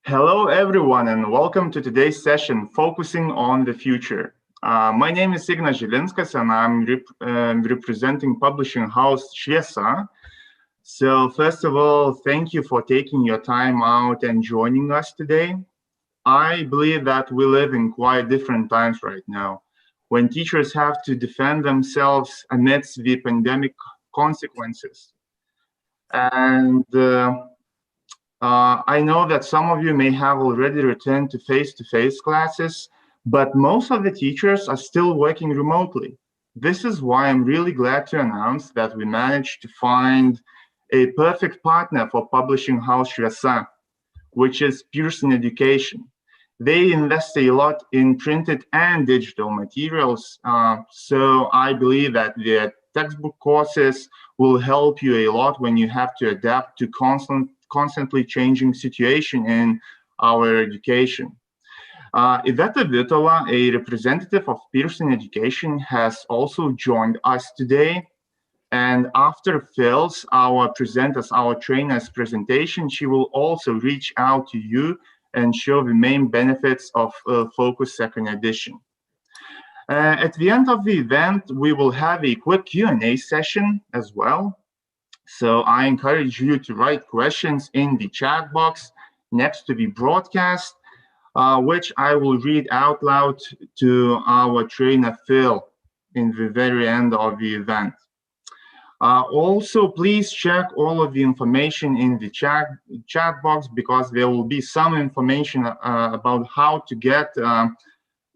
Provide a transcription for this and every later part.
Hello, everyone, and welcome to today's session focusing on the future. My name is Ignas Žilinskas, and I'm representing publishing house ŠVIESA. So first of all, thank you for taking your time out and joining us today. I believe that we live in quite different times right now, when teachers have to defend themselves amidst the pandemic consequences. And I know that some of you may have already returned to face-to-face classes, but most of the teachers are still working remotely. This is why I'm really glad to announce that we managed to find a perfect partner for publishing house ŠVIESA, which is Pearson Education. They invest a lot in printed and digital materials, so I believe that their textbook courses will help you a lot when you have to adapt to constantly changing situation in our education. Vieta Vitova, a representative of Pearson Education, has also joined us today. And after Phil's, our trainer's presentation, she will also reach out to you and show the main benefits of Focus Second Edition. At the end of the event, we will have a quick Q&A session as well. So I encourage you to write questions in the chat box next to the broadcast, which I will read out loud to our trainer Phil in the very end of the event. Also, please check all of the information in the chat box, because there will be some information about how to get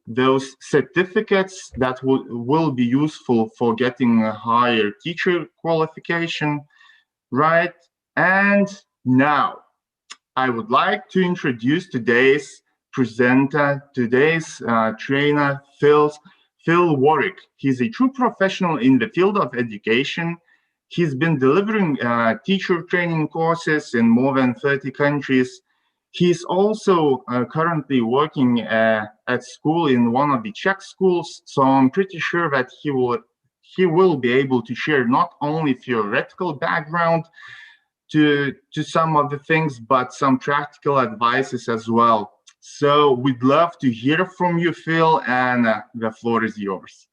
those certificates that will be useful for getting a higher teacher qualification. Right, and now I would like to introduce today's presenter, today's trainer, Phil Warwick. He's a true professional in the field of education. He's been delivering teacher training courses in more than 30 countries. He's also currently working at school in one of the Czech schools, so I'm pretty sure that he will be able to share not only theoretical background to some of the things, but some practical advices as well. So we'd love to hear from you, Phil, and the floor is yours.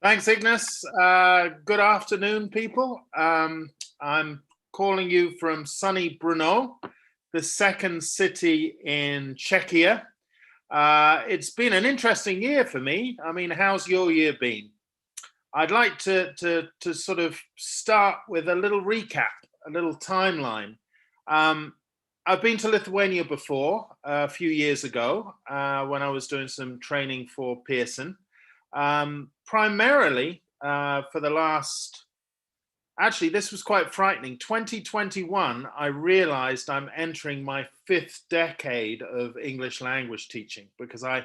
Thanks, Ignas. Good afternoon, people. I'm calling you from sunny Brno, the second city in Czechia. It's been an interesting year for me. I mean, how's your year been? I'd like to sort of start with a little recap, a little timeline. I've been to Lithuania before, a few years ago, when I was doing some training for Pearson. Primarily for the last, actually this was quite frightening, 2021, I realized I'm entering my 5th decade of English language teaching, because I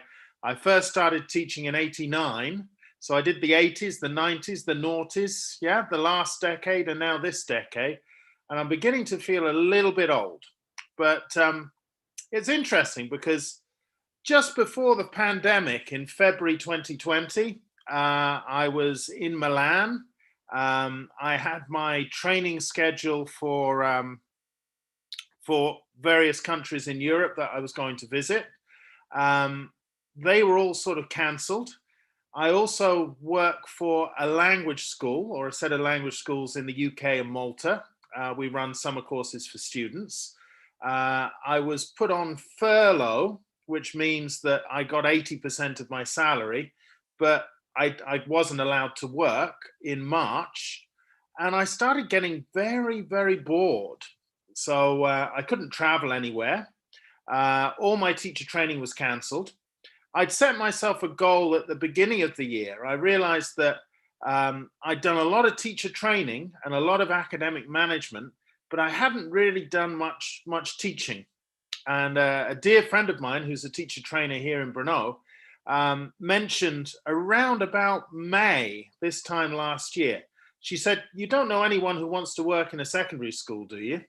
first started teaching in '89. So I did the 80s, the 90s, the noughties, yeah, the last decade, and now this decade. And I'm beginning to feel a little bit old. But it's interesting, because just before the pandemic in February 2020, I was in Milan. I had my training schedule for various countries in Europe that I was going to visit. They were all sort of cancelled. I also work for a language school, or a set of language schools in the UK and Malta. We run summer courses for students. I was put on furlough, which means that I got 80% of my salary, but I wasn't allowed to work in March. And I started getting very, very bored. So I couldn't travel anywhere. All my teacher training was cancelled. I'd set myself a goal at the beginning of the year. I realized that I'd done a lot of teacher training and a lot of academic management, but I hadn't really done much teaching. And a dear friend of mine, who's a teacher trainer here in Brno, mentioned around about May, this time last year, she said, "You don't know anyone who wants to work in a secondary school, do you?"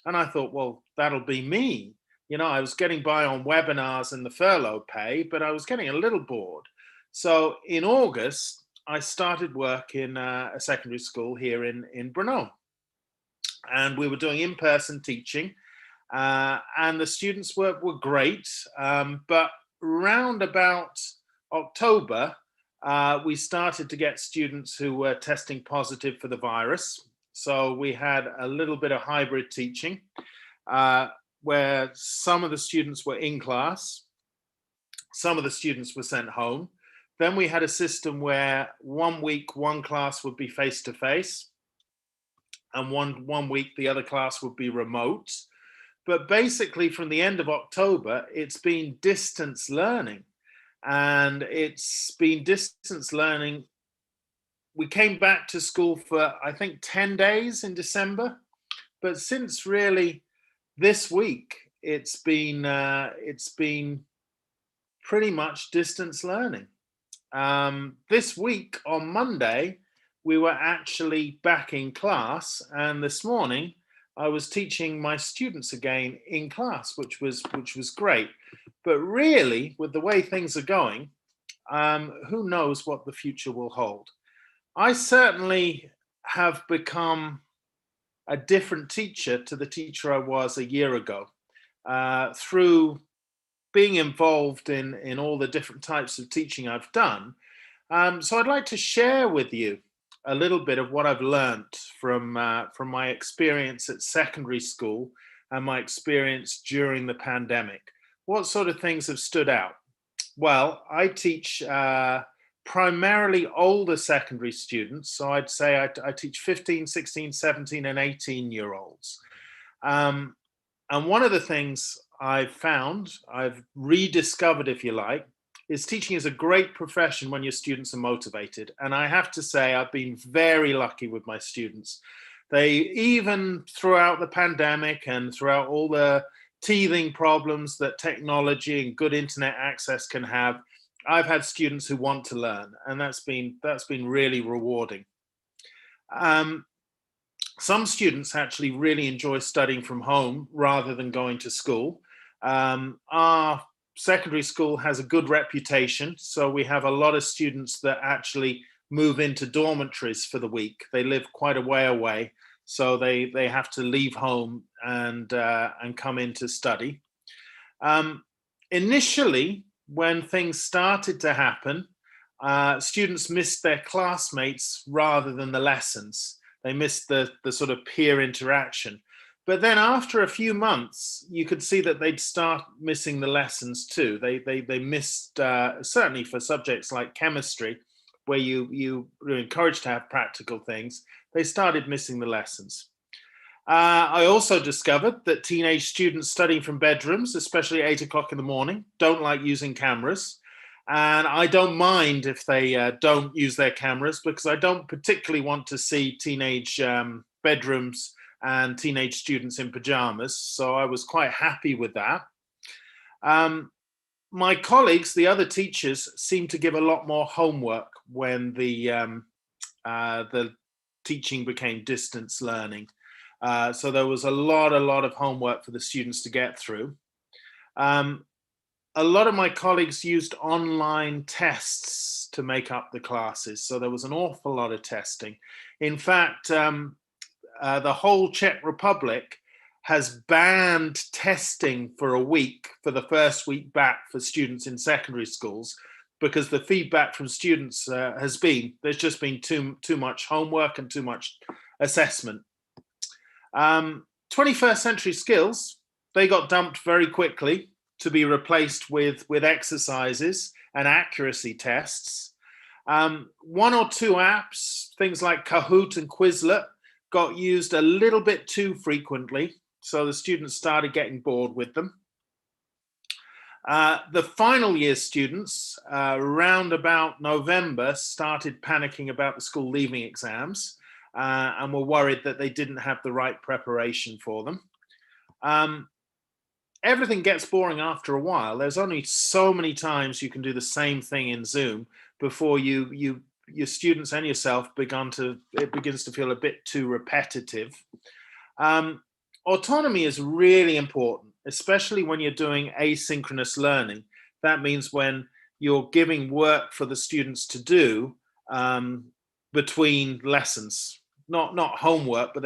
And I thought, well, that'll be me. You know, I was getting by on webinars and the furlough pay, but I was getting a little bored. So in August, I started work in a secondary school here in Brno. And we were doing in-person teaching. and the students were great. But round about October, we started to get students who were testing positive for the virus. So we had a little bit of hybrid teaching, where some of the students were in class, some of the students were sent home. Then we had a system where 1 week, one class would be face-to-face, and one week the other class would be remote. But basically from the end of October, it's been distance learning. And it's been distance learning. We came back to school for, I think, 10 days in December. But since really this week, it's been pretty much distance learning. This week on Monday, we were actually back in class, and this morning I was teaching my students again in class, which was great. But really, with the way things are going, who knows what the future will hold. I certainly have become a different teacher to the teacher I was a year ago, through being involved in all the different types of teaching I've done. So I'd like to share with you a little bit of what I've learned from my experience at secondary school and my experience during the pandemic. What sort of things have stood out? Well, I teach primarily older secondary students. So I'd say I teach 15, 16, 17, and 18-year-olds. And one of the things I've found, I've rediscovered, if you like, is teaching is a great profession when your students are motivated. And I have to say, I've been very lucky with my students. They, even throughout the pandemic and throughout all the teething problems that technology and good internet access can have, I've had students who want to learn, and that's been really rewarding. Some students actually really enjoy studying from home rather than going to school. Our secondary school has a good reputation, so we have a lot of students that actually move into dormitories for the week. They live quite a way away, so they have to leave home and come in to study. Initially, when things started to happen, students missed their classmates rather than the lessons. They missed the sort of peer interaction. But then after a few months, you could see that they'd start missing the lessons too. They missed, certainly for subjects like chemistry, where you were encouraged to have practical things, they started missing the lessons. I also discovered that teenage students studying from bedrooms, especially 8 o'clock in the morning, don't like using cameras. And I don't mind if they don't use their cameras, because I don't particularly want to see teenage bedrooms and teenage students in pajamas. So I was quite happy with that. My colleagues, the other teachers, seem to give a lot more homework when the teaching became distance learning. So there was a lot of homework for the students to get through. A lot of my colleagues used online tests to make up the classes. So there was an awful lot of testing. In fact, the whole Czech Republic has banned testing for a week for the first week back for students in secondary schools, because the feedback from students has been there's just been too much homework and too much assessment. 21st century skills, they got dumped very quickly to be replaced with exercises and accuracy tests. 1 or 2 apps, things like Kahoot and Quizlet, got used a little bit too frequently, so the students started getting bored with them. The final year students, around about November, started panicking about the school leaving exams and were worried that they didn't have the right preparation for them. Everything gets boring after a while. There's only so many times you can do the same thing in Zoom before your students and yourself it begins to feel a bit too repetitive. Autonomy is really important, especially when you're doing asynchronous learning. That means when you're giving work for the students to do between lessons, not homework, but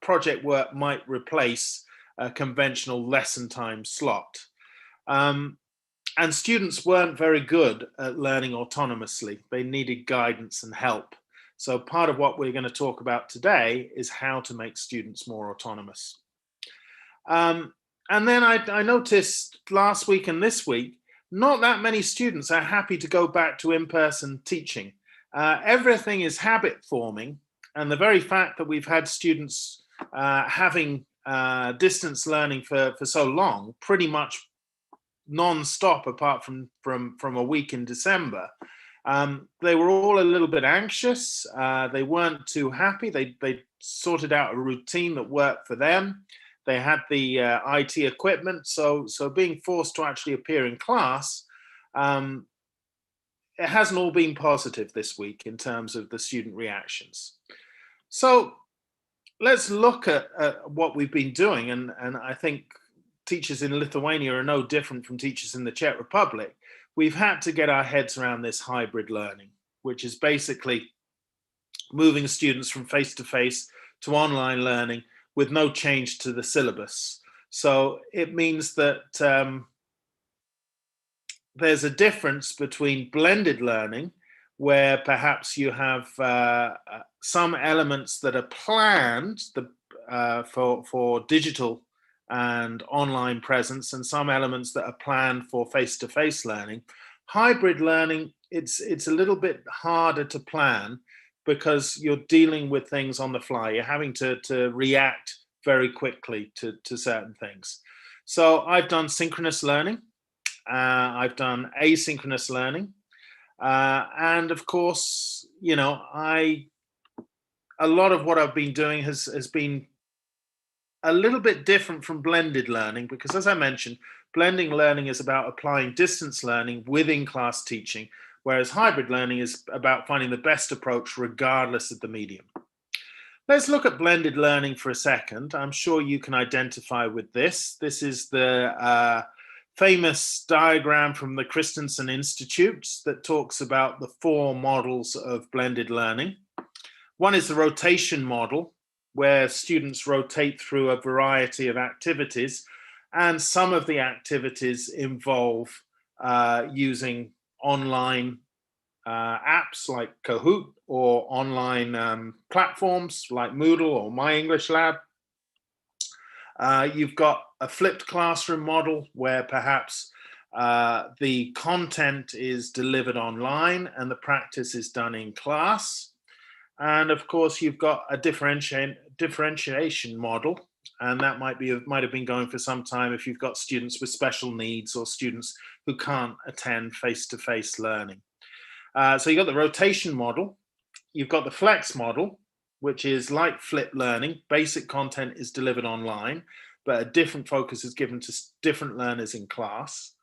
project work might replace a conventional lesson time slot. And students weren't very good at learning autonomously. They needed guidance and help. So part of what we're going to talk about today is how to make students more autonomous. And then I noticed last week and this week, not that many students are happy to go back to in-person teaching. Everything is habit forming, and the very fact that we've had students having distance learning for so long, pretty much non-stop apart from a week in December, they were all a little bit anxious. They weren't too happy. They sorted out a routine that worked for them. They had the IT equipment, so being forced to actually appear in class, it hasn't all been positive this week in terms of the student reactions. So let's look at what we've been doing, and I think teachers in Lithuania are no different from teachers in the Czech Republic. We've had to get our heads around this hybrid learning, which is basically moving students from face-to-face to online learning with no change to the syllabus. So it means that there's a difference between blended learning, where perhaps you have some elements that are planned for digital and online presence, and some elements that are planned for face-to-face learning. Hybrid learning, it's a little bit harder to plan because you're dealing with things on the fly. You're having to react very quickly to certain things. So I've done synchronous learning. I've done asynchronous learning. And of course, you know, a lot of what I've been doing has been a little bit different from blended learning, because as I mentioned, blending learning is about applying distance learning within class teaching, whereas hybrid learning is about finding the best approach regardless of the medium. Let's look at blended learning for a second. I'm sure you can identify with this. This is the famous diagram from the Christensen Institute that talks about the 4 models of blended learning. One is the rotation model, where students rotate through a variety of activities, and some of the activities involve using online apps like Kahoot, or online platforms like Moodle or My English Lab. You've got a flipped classroom model, where perhaps the content is delivered online and the practice is done in class. And of course, you've got a differentiation model, and that might have been going for some time if you've got students with special needs or students who can't attend face-to-face learning. So you've got the rotation model. You've got the flex model, which is like flipped learning. Basic content is delivered online, but a different focus is given to different learners in class.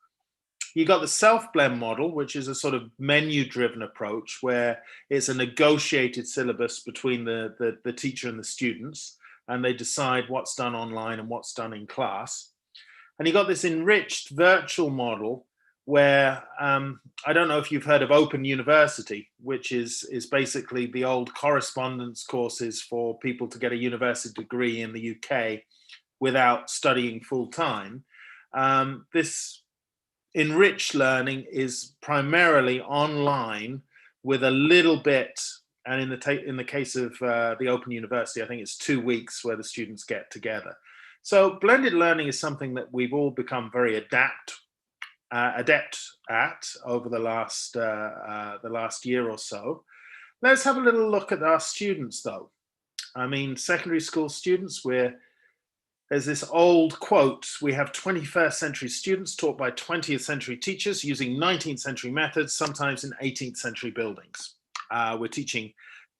You got the self-blend model, which is a sort of menu-driven approach, where it's a negotiated syllabus between the teacher and the students, and they decide what's done online and what's done in class. And you got this enriched virtual model, where I don't know if you've heard of Open University, which is basically the old correspondence courses for people to get a university degree in the UK without studying full-time. This enriched learning is primarily online with a little bit, and in the case of the Open University, I think it's 2 weeks where the students get together. So blended learning is something that we've all become very adept at over the last year or so. Let's have a little look at our students, though. I mean, secondary school students, there's this old quote: we have 21st century students taught by 20th century teachers using 19th century methods, sometimes in 18th century buildings. We're teaching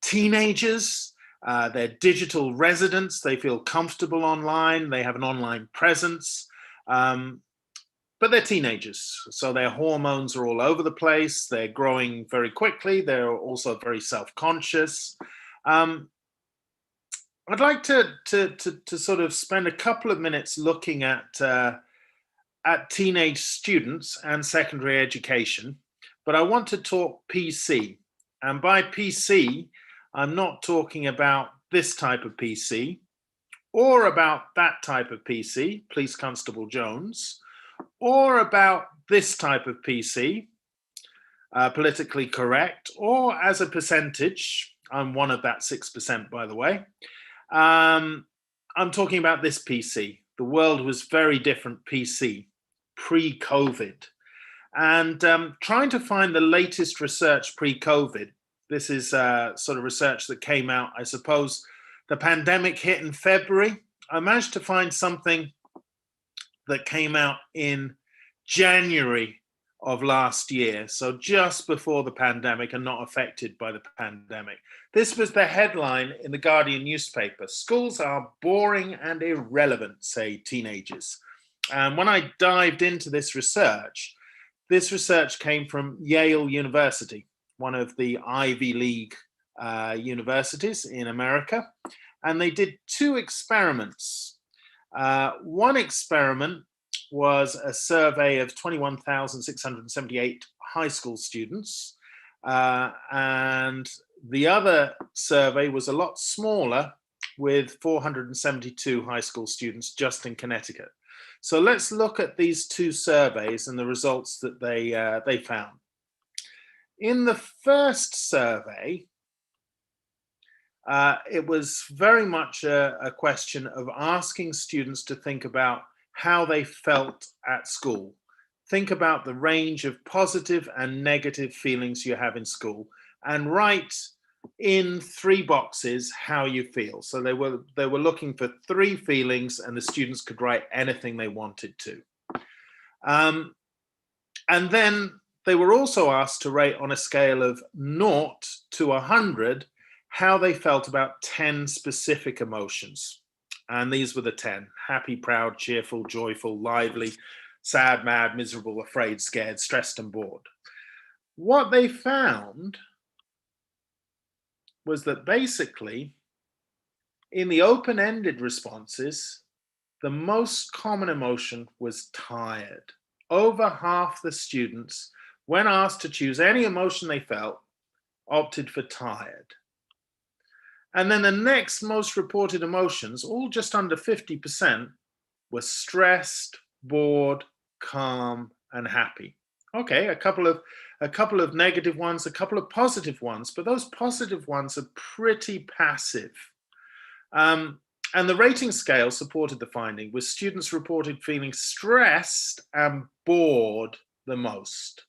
teenagers, they're digital residents, they feel comfortable online, they have an online presence, but they're teenagers, so their hormones are all over the place, they're growing very quickly, they're also very self-conscious. I'd like to sort of spend a couple of minutes looking at teenage students and secondary education, but I want to talk PC. And by PC, I'm not talking about this type of PC, or about that type of PC, Police Constable Jones, or about this type of PC, politically correct, or as a percentage, I'm one of that 6%, by the way. I'm talking about this PC. The world was very different PC, pre-COVID. And trying to find the latest research pre-COVID. This is sort of research that came out, I suppose, the pandemic hit in February. I managed to find something that came out in January of last year, so just before the pandemic and not affected by the pandemic. This was the headline in the Guardian newspaper. Schools are boring and irrelevant, say teenagers. And when I dived into this research came from Yale University, one of the Ivy League universities in America. And they did 2 experiments. One experiment was a survey of 21,678 high school students. And the other survey was a lot smaller, with 472 high school students just in Connecticut. So let's look at these 2 surveys and the results that they found. In the first survey, it was very much a question of asking students to think about how they felt at school. Think about the range of positive and negative feelings you have in school, and write in 3 boxes how you feel. So they were looking for 3 feelings, and the students could write anything they wanted to. And then they were also asked to rate on a scale of 0 to 100 how they felt about 10 specific emotions. And these were the 10: happy, proud, cheerful, joyful, lively, sad, mad, miserable, afraid, scared, stressed, and bored. What they found was that basically, in the open-ended responses, the most common emotion was tired. Over half the students, when asked to choose any emotion they felt, opted for tired. And then the next most reported emotions, all just under 50%, were stressed, bored, calm, and happy. Okay, a couple of negative ones, a couple of positive ones, but those positive ones are pretty passive. And the rating scale supported the finding, with students reported feeling stressed and bored the most.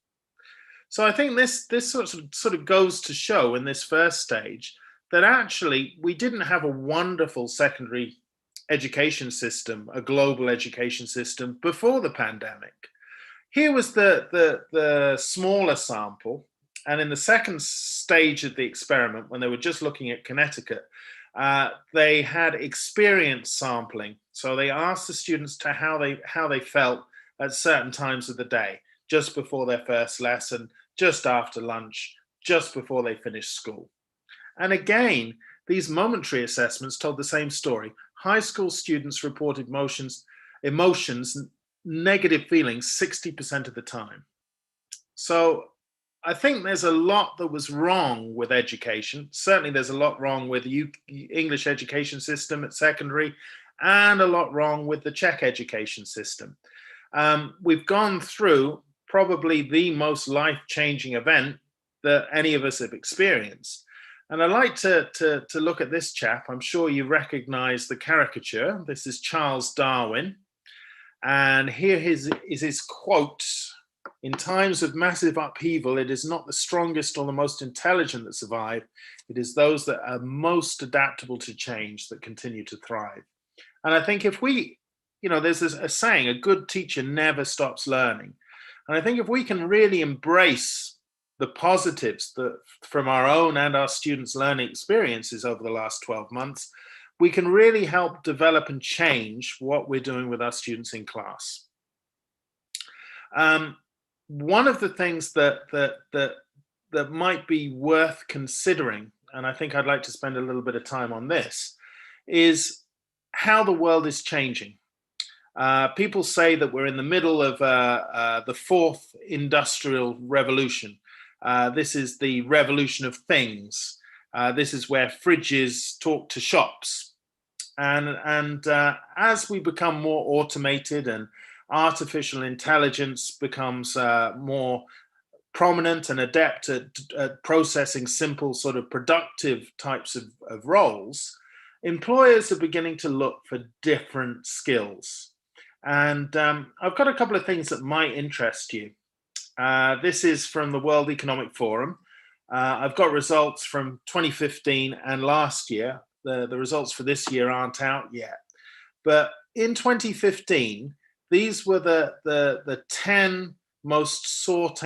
So I think this sort of goes to show in this first stage that actually we didn't have a wonderful secondary education system, a global education system, before the pandemic. Here was the smaller sample, and in the second stage of the experiment, when they were just looking at Connecticut, they had experience sampling. So they asked the students to how they felt at certain times of the day, just before their first lesson, just after lunch, just before they finished school. And again, these momentary assessments told the same story. High school students reported emotions, negative feelings 60% of the time. So I think there's a lot that was wrong with education. Certainly there's a lot wrong with the English education system at secondary, and a lot wrong with the Czech education system. We've gone through probably the most life-changing event that any of us have experienced. And I'd like to look at this chap. I'm sure you recognize the caricature. This is Charles Darwin. And here is his quote: "In times of massive upheaval, it is not the strongest or the most intelligent that survive. It is those that are most adaptable to change that continue to thrive." And I think if we, there's a saying, a good teacher never stops learning. And I think if we can really embrace the positives from our own and our students' learning experiences over the last 12 months, we can really help develop and change what we're doing with our students in class. One of the things that might be worth considering, and I think I'd like to spend a little bit of time on this, is how the world is changing. People say that we're in the middle of the 4th industrial revolution. This is the revolution of things. This is where fridges talk to shops. And as we become more automated and artificial intelligence becomes more prominent and adept at processing simple sort of productive types of roles, employers are beginning to look for different skills. And I've got a couple of things that might interest you. This is from the World Economic Forum. I've got results from 2015 and last year. The results for this year aren't out yet. But in 2015, these were the 10 most sought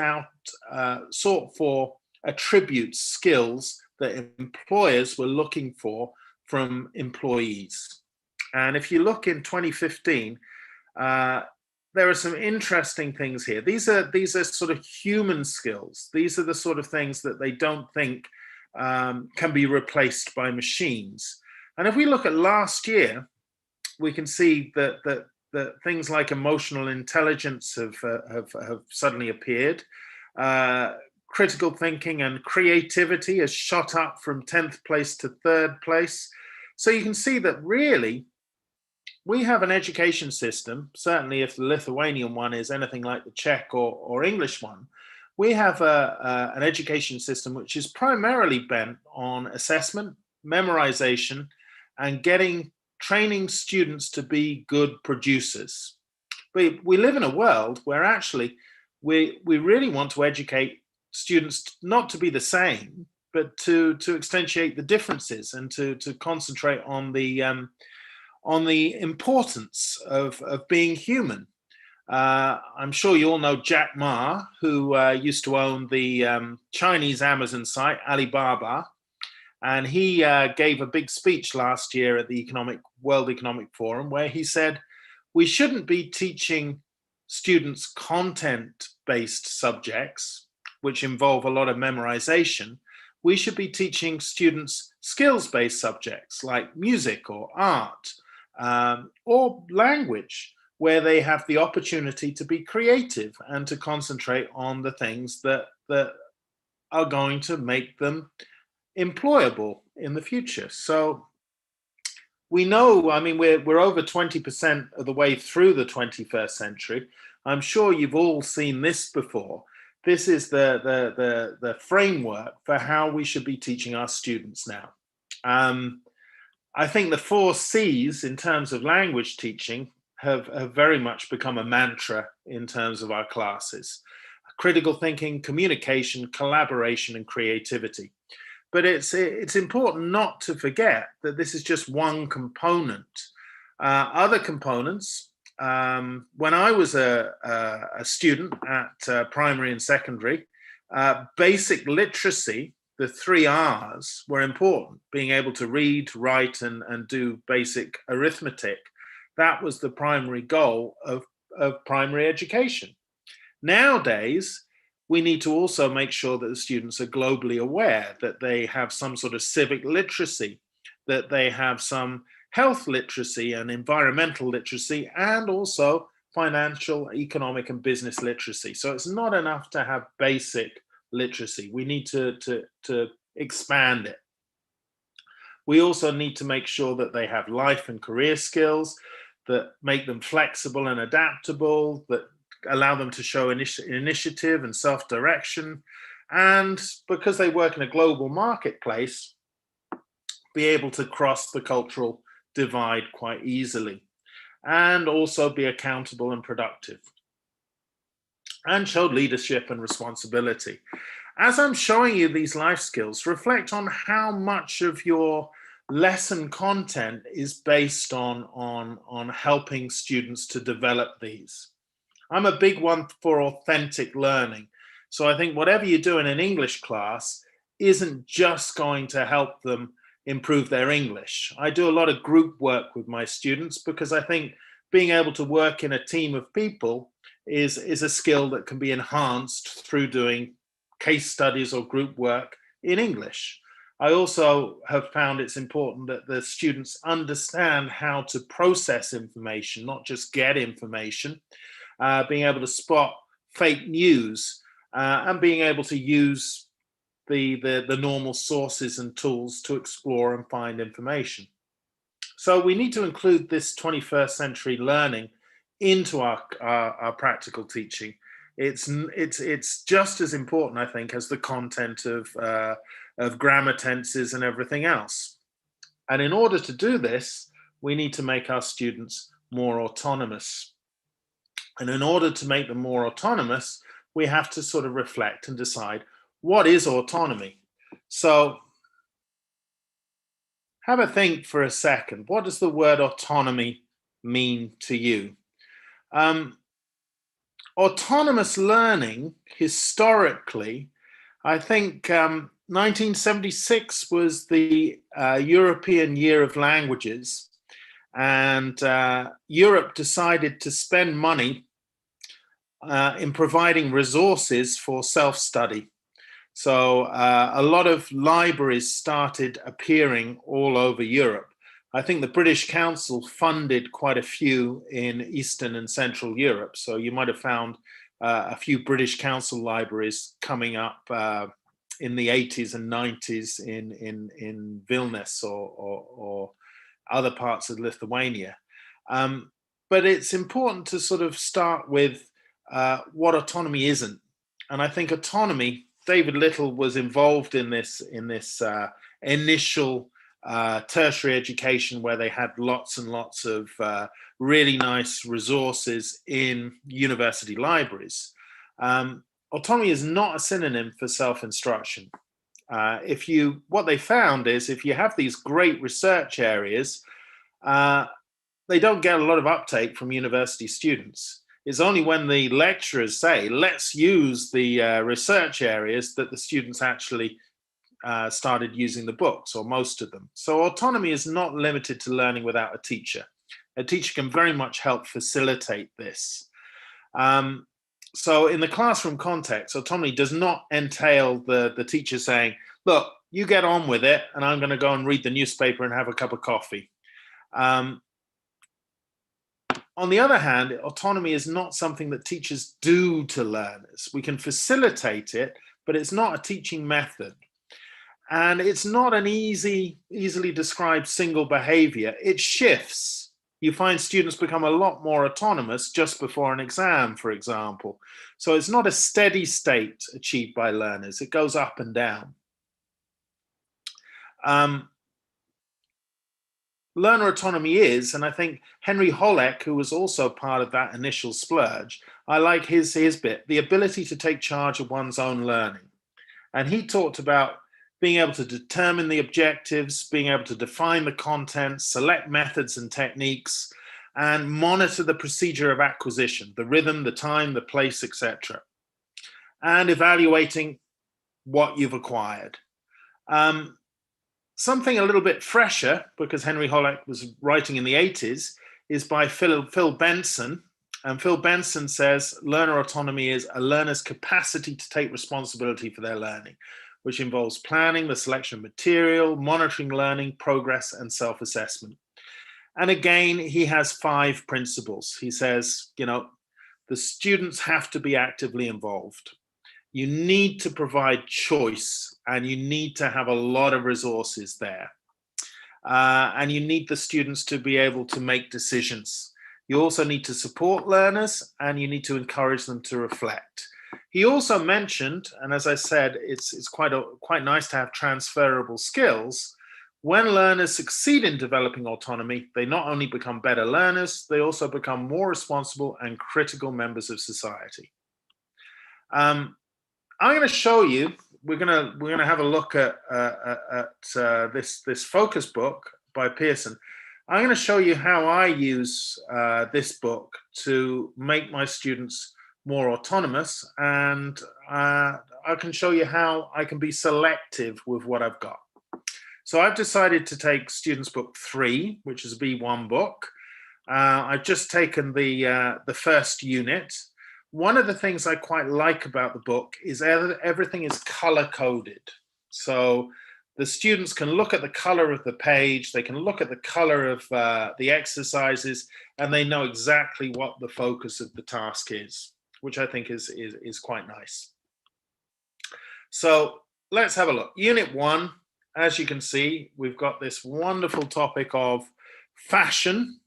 for attributes, skills that employers were looking for from employees. And if you look in 2015, there are some interesting things here. These are sort of human skills. These are the sort of things that they don't think can be replaced by machines. And if we look at last year, we can see that things like emotional intelligence have suddenly appeared. Critical thinking and creativity has shot up from 10th place to 3rd place. So you can see that really we have an education system, certainly if the Lithuanian one is anything like the Czech or English one, we have an education system which is primarily bent on assessment, memorization, and training students to be good producers. We live in a world where actually we really want to educate students not to be the same, but to accentuate the differences and to concentrate on the importance of being human. I'm sure you all know Jack Ma, who used to own the Chinese Amazon site, Alibaba. And he gave a big speech last year at the World Economic Forum where he said, we shouldn't be teaching students content-based subjects, which involve a lot of memorization. We should be teaching students skills-based subjects like music or art or language, where they have the opportunity to be creative and to concentrate on the things that are going to make them employable in the future. So we know, I mean, we're over 20% of the way through the 21st century. I'm sure you've all seen this before. This is the framework for how we should be teaching our students now. I think the 4 C's in terms of language teaching have very much become a mantra in terms of our classes. Critical thinking, communication, collaboration, and creativity. But it's important not to forget that this is just one component. Other components, when I was a student at primary and secondary, basic literacy, the 3 R's, were important. Being able to read, write, and do basic arithmetic. That was the primary goal of primary education. Nowadays, we need to also make sure that the students are globally aware, that they have some sort of civic literacy, that they have some health literacy and environmental literacy, and also financial, economic, and business literacy. So it's not enough to have basic literacy. We need to expand it. We also need to make sure that they have life and career skills that make them flexible and adaptable, that allow them to show initiative and self-direction, and because they work in a global marketplace, be able to cross the cultural divide quite easily, and also be accountable and productive, and show leadership and responsibility. As I'm showing you these life skills, reflect on how much of your lesson content is based on helping students to develop these. I'm a big one for authentic learning. So I think whatever you do in an English class isn't just going to help them improve their English. I do a lot of group work with my students because I think being able to work in a team of people is a skill that can be enhanced through doing case studies or group work in English. I also have found it's important that the students understand how to process information, not just get information, being able to spot fake news, and being able to use the normal sources and tools to explore and find information. So we need to include this 21st century learning into our practical teaching. It's just as important, I think, as the content of grammar, tenses, and everything else. And in order to do this, we need to make our students more autonomous. And in order to make them more autonomous, we have to sort of reflect and decide, what is autonomy? So have a think for a second. What does the word autonomy mean to you? Autonomous learning, historically, I think 1976 was the European Year of Languages, and Europe decided to spend money in providing resources for self-study. So a lot of libraries started appearing all over Europe. I think the British Council funded quite a few in Eastern and Central Europe. So you might have found a few British Council libraries coming up in the 80s and 90s in Vilnius or other parts of Lithuania. But it's important to sort of start with what autonomy isn't. And I think autonomy, David Little was involved in this initial tertiary education where they had lots and lots of really nice resources in university libraries. Autonomy is not a synonym for self-instruction. What they found is if you have these great research areas, they don't get a lot of uptake from university students. It's only when the lecturers say, let's use the research areas, that the students actually started using the books, or most of them. So autonomy is not limited to learning without a teacher. A teacher can very much help facilitate this. So in the classroom context, autonomy does not entail the teacher saying, look, you get on with it, and I'm going to go and read the newspaper and have a cup of coffee. On the other hand, autonomy is not something that teachers do to learners. We can facilitate it, but it's not a teaching method. And it's not an easily described single behavior. It shifts. You find students become a lot more autonomous just before an exam, for example. So it's not a steady state achieved by learners. It goes up and down. Learner autonomy is, and I think Henry Holleck, who was also part of that initial splurge, I like his bit, the ability to take charge of one's own learning. And he talked about being able to determine the objectives, being able to define the content, select methods and techniques, and monitor the procedure of acquisition, the rhythm, the time, the place, etc., and evaluating what you've acquired. Something a little bit fresher, because Henry Holleck was writing in the 80s, is by Phil Benson. And Phil Benson says, learner autonomy is a learner's capacity to take responsibility for their learning, which involves planning, the selection of material, monitoring learning, progress, and self-assessment. And again, he has 5 principles. He says, the students have to be actively involved. You need to provide choice, and you need to have a lot of resources there. And you need the students to be able to make decisions. You also need to support learners, and you need to encourage them to reflect. He also mentioned, and as I said, it's quite nice to have transferable skills. When learners succeed in developing autonomy, they not only become better learners, they also become more responsible and critical members of society. I'm going to show you. We're going to have a look at this focus book by Pearson. I'm going to show you how I use this book to make my students more autonomous, and I can show you how I can be selective with what I've got. So I've decided to take Students Book 3, which is a B1 book. I've just taken the first unit. One of the things I quite like about the book is everything is color-coded. So the students can look at the color of the page, they can look at the color of the exercises, and they know exactly what the focus of the task is, which I think is quite nice. So let's have a look. Unit 1, as you can see, we've got this wonderful topic of fashion.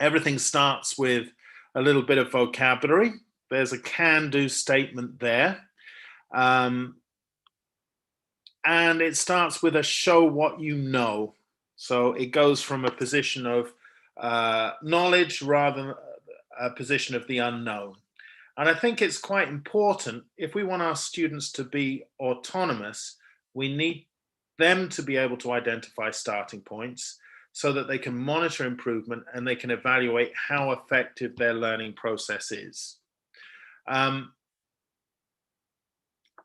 Everything starts with a little bit of vocabulary. There's a can-do statement there. And it starts with a show what you know. So it goes from a position of knowledge rather than a position of the unknown. And I think it's quite important, if we want our students to be autonomous, we need them to be able to identify starting points so that they can monitor improvement and they can evaluate how effective their learning process is.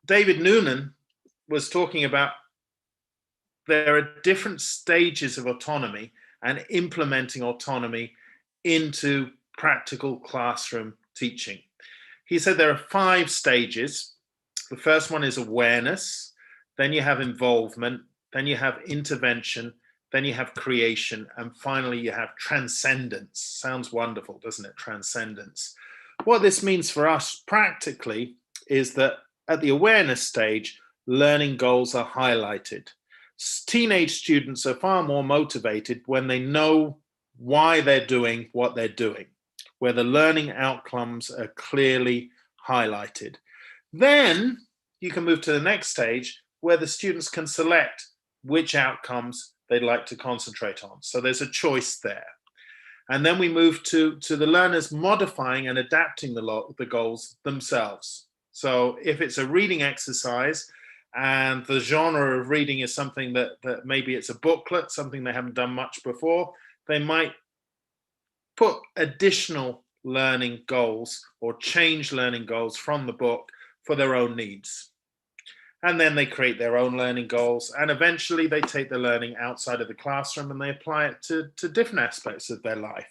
David Noonan was talking about there are different stages of autonomy and implementing autonomy into practical classroom teaching. He said there are 5 stages. The first one is awareness, then you have involvement, then you have intervention, then you have creation, and finally you have transcendence. Sounds wonderful, doesn't it? Transcendence. What this means for us practically is that at the awareness stage, learning goals are highlighted. Teenage students are far more motivated when they know why they're doing what they're doing, where the learning outcomes are clearly highlighted. Then you can move to the next stage where the students can select which outcomes they'd like to concentrate on. So there's a choice there. And then we move to the learners modifying and adapting the goals themselves. So if it's a reading exercise and the genre of reading is something that maybe it's a booklet, something they haven't done much before, they might put additional learning goals or change learning goals from the book for their own needs. And then they create their own learning goals, and eventually they take the learning outside of the classroom and they apply it to different aspects of their life.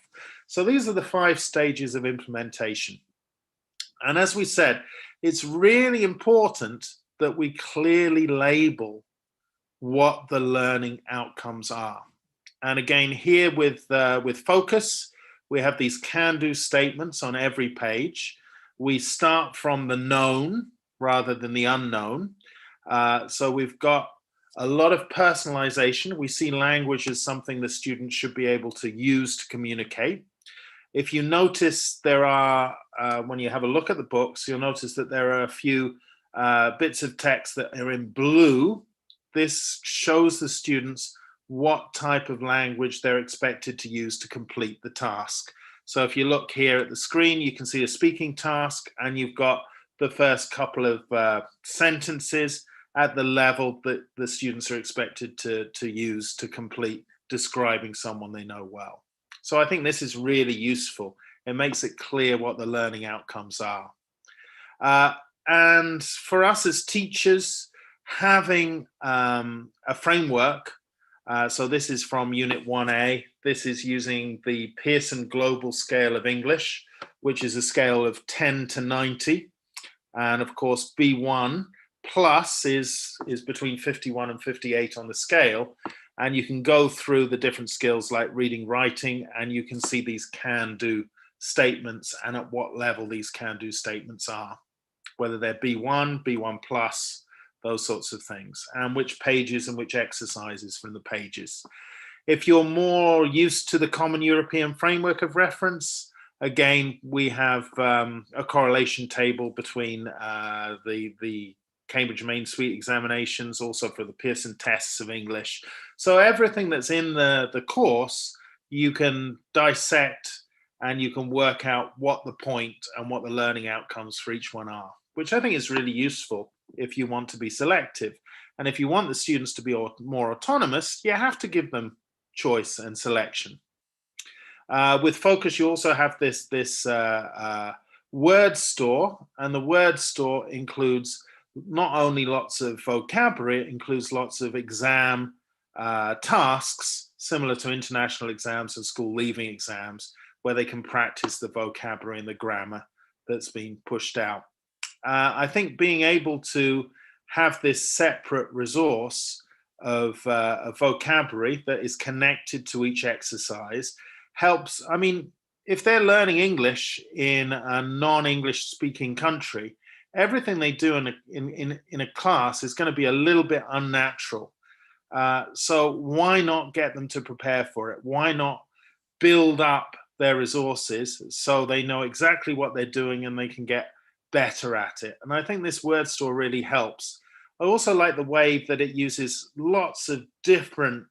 So these are the 5 stages of implementation. And as we said, it's really important that we clearly label what the learning outcomes are. And again, here with focus, we have these can-do statements on every page. We start from the known rather than the unknown. So we've got a lot of personalization. We see language as something the student should be able to use to communicate. If you notice, there are, when you have a look at the books, you'll notice that there are a few bits of text that are in blue. This shows the students what type of language they're expected to use to complete the task. So if you look here at the screen, you can see a speaking task, and you've got the first couple of sentences at the level that the students are expected to use to complete describing someone they know well. So I think this is really useful. It makes it clear what the learning outcomes are. And for us as teachers, having a framework, so this is from Unit 1A. This is using the Pearson Global Scale of English, which is a scale of 10 to 90. And of course, B1 plus is between 51 and 58 on the scale. And you can go through the different skills like reading, writing, and you can see these can-do statements and at what level these can-do statements are, whether they're B1, B1 plus, those sorts of things, and which pages and which exercises from the pages. If you're more used to the Common European Framework of Reference, again, we have a correlation table between the Cambridge Main Suite examinations, also for the Pearson tests of English. So everything that's in the course, you can dissect and you can work out what the point and what the learning outcomes for each one are, which I think is really useful if you want to be selective. And if you want the students to be more autonomous, you have to give them choice and selection. With focus, you also have this word store, and the word store includes not only lots of vocabulary, it includes lots of exam tasks, similar to international exams and school leaving exams, where they can practice the vocabulary and the grammar that's been pushed out. I think being able to have this separate resource of vocabulary that is connected to each exercise helps. I mean, if they're learning English in a non-English speaking country, everything they do in a class is going to be a little bit unnatural. So why not get them to prepare for it? Why not build up their resources so they know exactly what they're doing and they can get better at it? And I think this word store really helps. I also like the way that it uses lots of different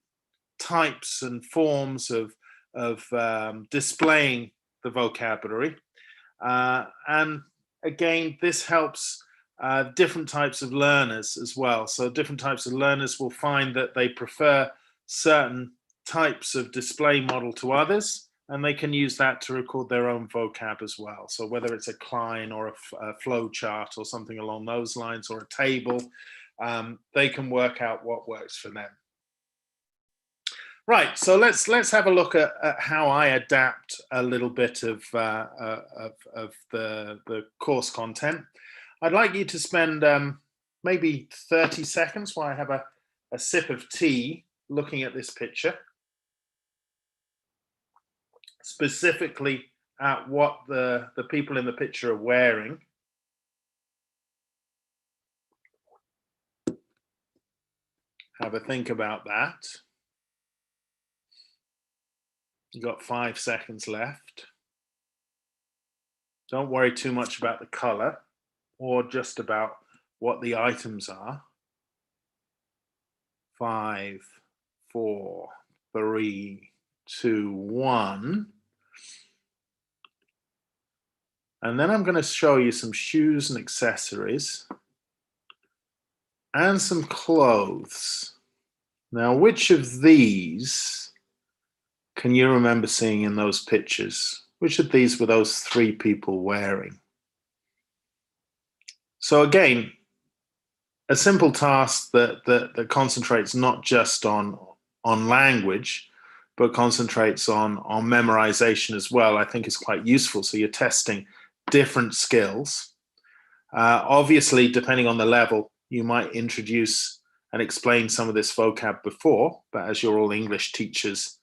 types and forms of displaying the vocabulary. And again, this helps different types of learners as well. So different types of learners will find that they prefer certain types of display model to others, and they can use that to record their own vocab as well. So whether it's a Klein or a flow chart or something along those lines, or a table, they can work out what works for them. Right, so let's have a look at how I adapt a little bit of the course content. I'd like you to spend maybe 30 seconds while I have a sip of tea looking at this picture, specifically at what the people in the picture are wearing. Have a think about that. You've got 5 seconds left. Don't worry too much about the color or just about what the items are. 5, 4, 3, 2, 1. And then I'm going to show you some shoes and accessories and some clothes. Now, which of these can you remember seeing in those pictures? Which of these were those 3 people wearing? So again, a simple task that concentrates not just on language, but concentrates on memorization as well, I think is quite useful. So you're testing different skills. Obviously, depending on the level, you might introduce and explain some of this vocab before, but as you're all English teachers,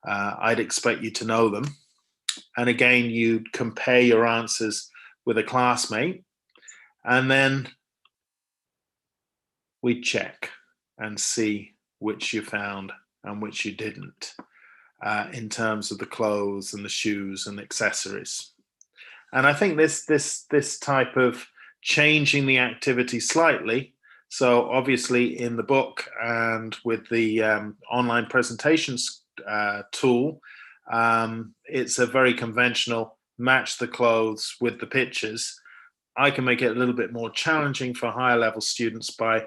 I'd expect you to know them. And again, you'd compare your answers with a classmate, and then we'd check and see which you found and which you didn't, in terms of the clothes and the shoes and accessories. And I think this type of changing the activity slightly, so obviously in the book and with the online presentations tool, it's a very conventional match the clothes with the pictures. I can make it a little bit more challenging for higher level students by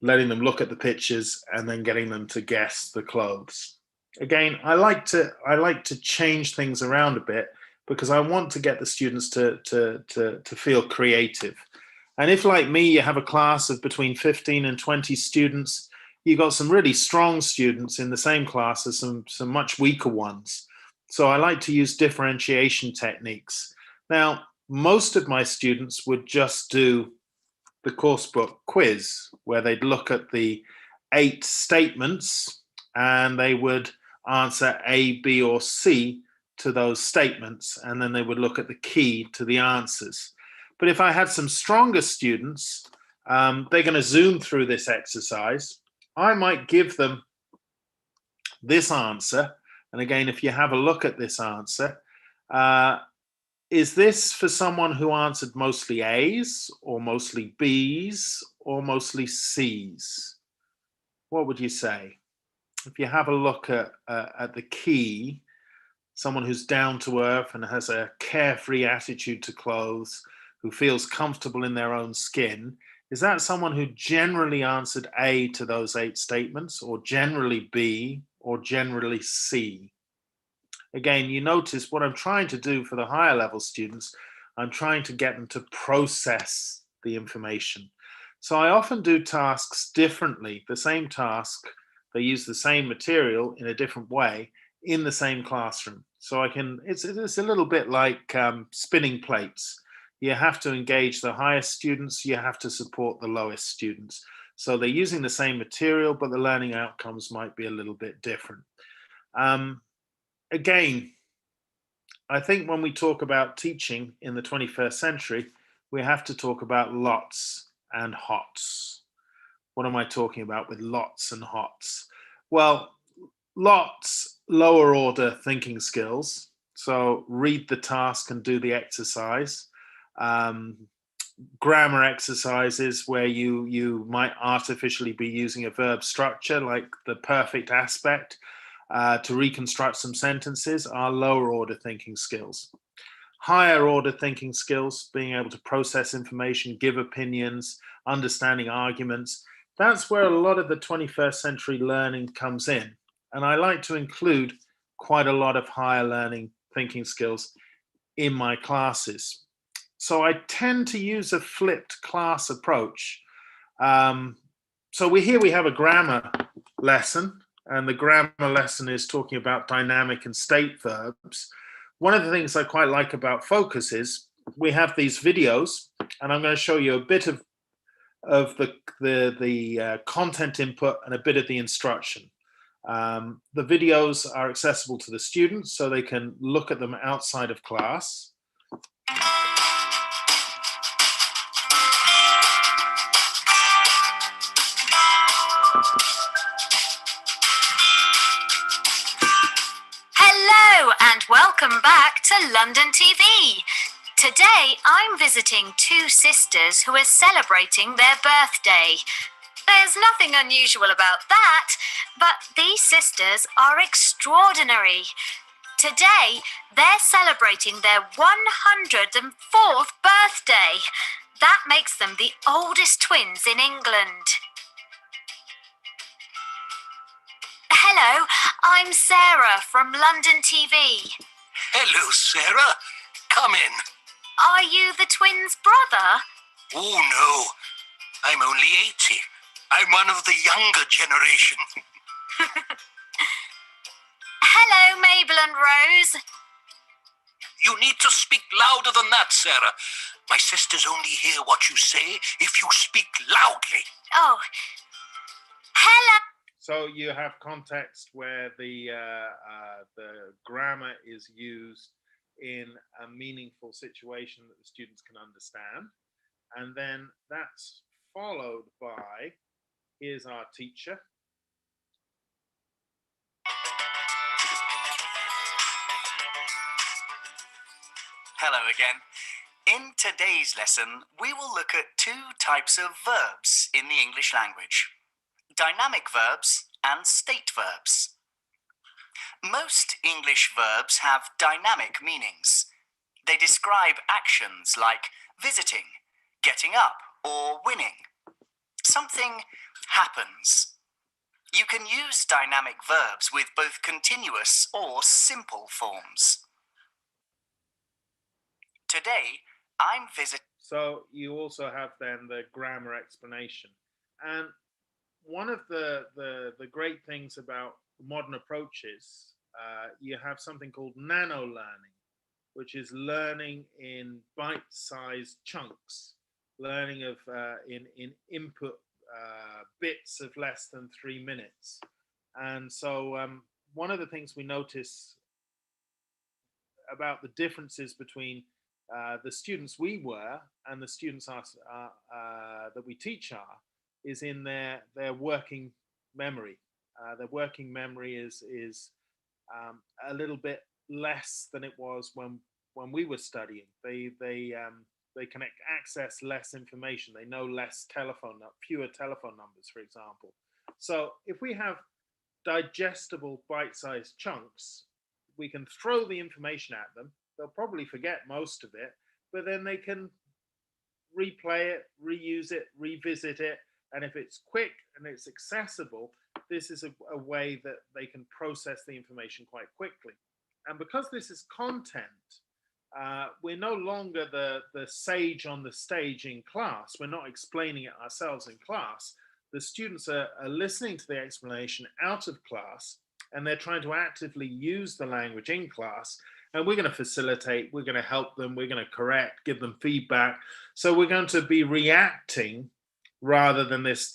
letting them look at the pictures and then getting them to guess the clothes. Again, I like to change things around a bit because I want to get the students to feel creative. And if, like me, you have a class of between 15 and 20 students, you've got some really strong students in the same class as some much weaker ones. So I like to use differentiation techniques. Now, most of my students would just do the course book quiz, where they'd look at the 8 statements and they would answer A, B, or C to those statements, and then they would look at the key to the answers. But if I had some stronger students, they're going to zoom through this exercise. I might give them this answer. And again, if you have a look at this answer, is this for someone who answered mostly A's or mostly B's or mostly C's? What would you say? If you have a look at the key, someone who's down to earth and has a carefree attitude to clothes, who feels comfortable in their own skin, is that someone who generally answered A to those 8 statements, or generally B, or generally C? Again, you notice what I'm trying to do for the higher level students, I'm trying to get them to process the information. So I often do tasks differently. The same task, they use the same material in a different way in the same classroom. So it's a little bit like spinning plates. You have to engage the highest students, you have to support the lowest students. So they're using the same material, but the learning outcomes might be a little bit different. Again, I think when we talk about teaching in the 21st century, we have to talk about lots and hots. What am I talking about with lots and hots? Well, lots, lower order thinking skills. So read the task and do the exercise. Grammar exercises where you might artificially be using a verb structure like the perfect aspect to reconstruct some sentences are lower order thinking skills. Higher order thinking skills, being able to process information, give opinions, understanding arguments, that's where a lot of the 21st century learning comes in. And I like to include quite a lot of higher learning thinking skills in my classes. So I tend to use a flipped class approach. So we have a grammar lesson, and the grammar lesson is talking about dynamic and state verbs. One of the things I quite like about Focus is we have these videos, and I'm going to show you a bit of the content input and a bit of the instruction. The videos are accessible to the students, so they can look at them outside of class. Hello and welcome back to London TV. Today I'm visiting two sisters who are celebrating their birthday. There's nothing unusual about that, but these sisters are extraordinary. Today they're celebrating their 104th birthday. That makes them the oldest twins in England. Hello, I'm Sarah from London TV. Hello, Sarah. Come in. Are you the twins' brother? Oh, no. I'm only 80. I'm one of the younger generation. Hello, Mabel and Rose. You need to speak louder than that, Sarah. My sisters only hear what you say if you speak loudly. Oh, hello. So you have context where the grammar is used in a meaningful situation that the students can understand. And then that's followed by, here's our teacher. Hello again. In today's lesson, we will look at two types of verbs in the English language: dynamic verbs and state verbs. Most English verbs have dynamic meanings. They describe actions like visiting, getting up, or winning. Something happens. You can use dynamic verbs with both continuous or simple forms. Today, I'm visiting. So you also have then the grammar explanation. And one of the great things about modern approaches, you have something called nano learning, which is learning in bite-sized chunks, learning of in input bits of less than 3 minutes. And so one of the things we notice about the differences between the students we were and the students that we teach are is in their working memory. Their working memory is a little bit less than it was when we were studying. They can access less information. They know less fewer telephone numbers, for example. So if we have digestible bite-sized chunks, we can throw the information at them. They'll probably forget most of it, but then they can replay it, reuse it, revisit it. And if it's quick and it's accessible, this is a way that they can process the information quite quickly. And because this is content, we're no longer the sage on the stage in class. We're not explaining it ourselves in class. The students are listening to the explanation out of class, and they're trying to actively use the language in class. And we're going to facilitate, we're going to help them, we're going to correct, give them feedback. So we're going to be reacting rather than this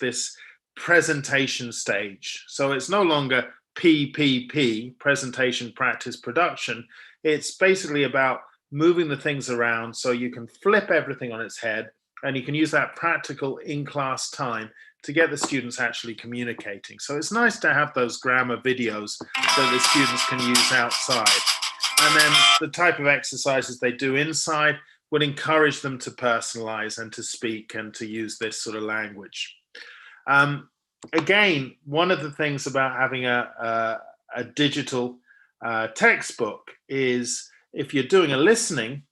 presentation stage. So it's no longer PPP, presentation, practice, production. It's basically about moving the things around so you can flip everything on its head And you can use that practical in-class time to get the students actually communicating. So it's nice to have those grammar videos that the students can use outside. And then the type of exercises they do inside would encourage them to personalize and to speak and to use this sort of language. Again, one of the things about having a digital textbook is if you're doing a listening,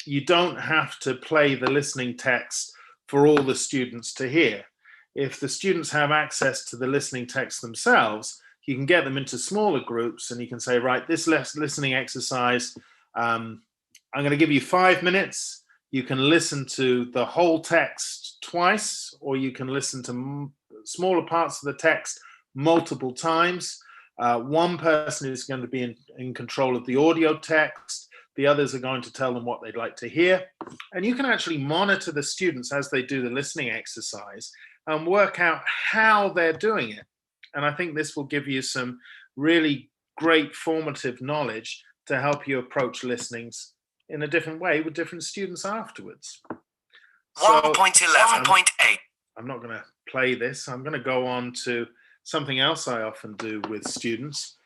you don't have to play the listening text for all the students to hear. If the students have access to the listening text themselves, you can get them into smaller groups and you can say, right, this listening exercise, I'm going to give you 5 minutes. You can listen to the whole text twice, or you can listen to smaller parts of the text multiple times. One person is going to be in control of the audio text. The others are going to tell them what they'd like to hear. And you can actually monitor the students as they do the listening exercise and work out how they're doing it. And I think this will give you some really great formative knowledge to help you approach listenings in a different way with different students afterwards. 1.11.8. I'm not going to play this. I'm going to go on to something else I often do with students.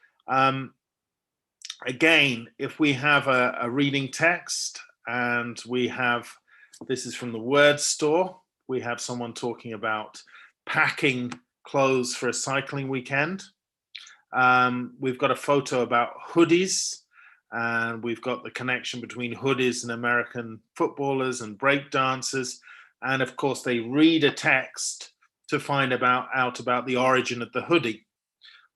Again, if we have a reading text and we have, this is from the word store, we have someone talking about packing clothes for a cycling weekend. We've got a photo about hoodies, and we've got the connection between hoodies and American footballers and break dancers. And of course, they read a text to find out about the origin of the hoodie.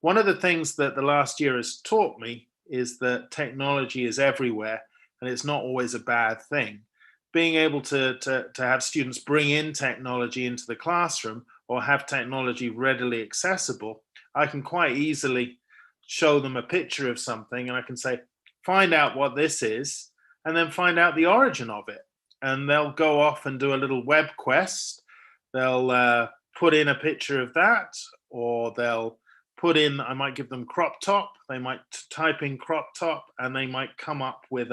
One of the things that the last year has taught me is that technology is everywhere, and it's not always a bad thing. Being able to have students bring in technology into the classroom or have technology readily accessible, I can quite easily show them a picture of something and I can say, find out what this is, and then find out the origin of it. And they'll go off and do a little web quest. They'll put in a picture of that, or they'll put in, I might give them crop top. They might type in crop top and they might come up with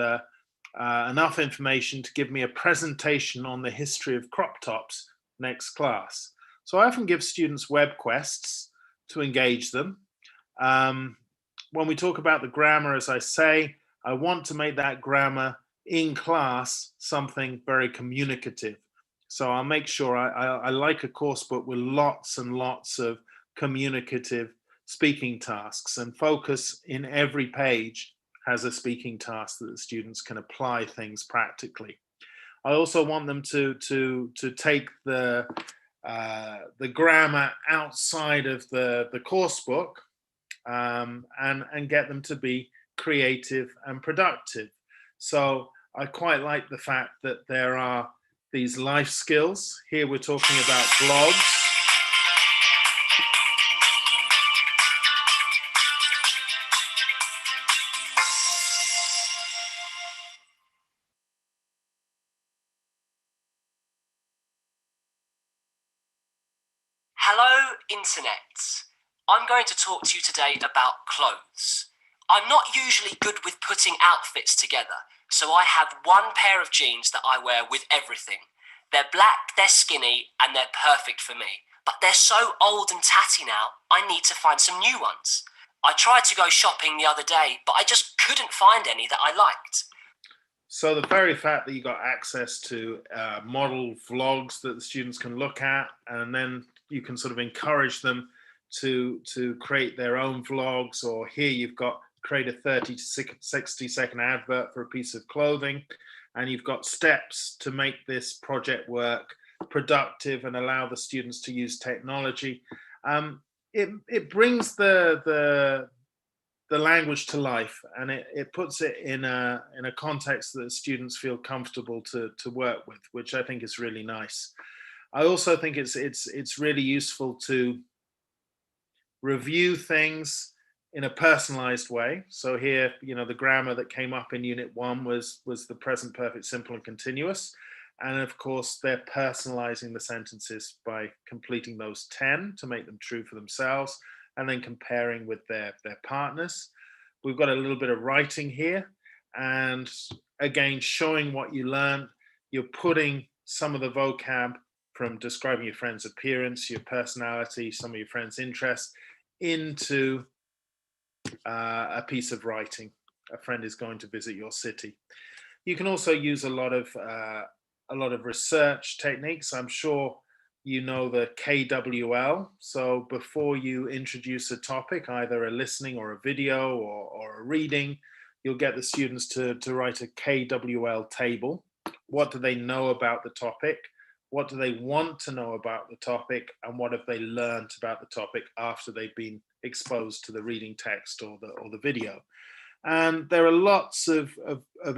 enough information to give me a presentation on the history of crop tops next class. So I often give students web quests to engage them. When we talk about the grammar, as I say, I want to make that grammar in class something very communicative. So I'll make sure I like a course book with lots and lots of communicative speaking tasks, and focus in every page has a speaking task that the students can apply things practically. I also want them to take the grammar outside of the course book and get them to be creative and productive. So I quite like the fact that there are these life skills. Here we're talking about blogs. Hello, Internet. I'm going to talk to you today about clothes. I'm not usually good with putting outfits together, so I have one pair of jeans that I wear with everything. They're black, they're skinny, and they're perfect for me. But they're so old and tatty now, I need to find some new ones. I tried to go shopping the other day, but I just couldn't find any that I liked. So the very fact that you got access to model vlogs that the students can look at, and then you can sort of encourage them to create their own vlogs, or here you've got create a 30 to 60 second advert for a piece of clothing, and you've got steps to make this project work productive and allow the students to use technology. It brings the language to life, and it puts it in a context that the students feel comfortable to work with, which I think is really nice. I also think it's really useful to review things in a personalized way. So here, the grammar that came up in Unit 1 was the present perfect simple and continuous. And of course, they're personalizing the sentences by completing those 10 to make them true for themselves, and then comparing with their partners. We've got a little bit of writing here, and again, showing what you learned. You're putting some of the vocab from describing your friend's appearance, your personality, some of your friend's interests, into a piece of writing. A friend is going to visit your city. You can also use a lot of research techniques. I'm sure you know the KWL. So before you introduce a topic, either a listening or a video or a reading, you'll get the students to write a KWL table. What do they know about the topic? What do they want to know about the topic? And what have they learned about the topic after they've been exposed to the reading text or the video? And there are lots of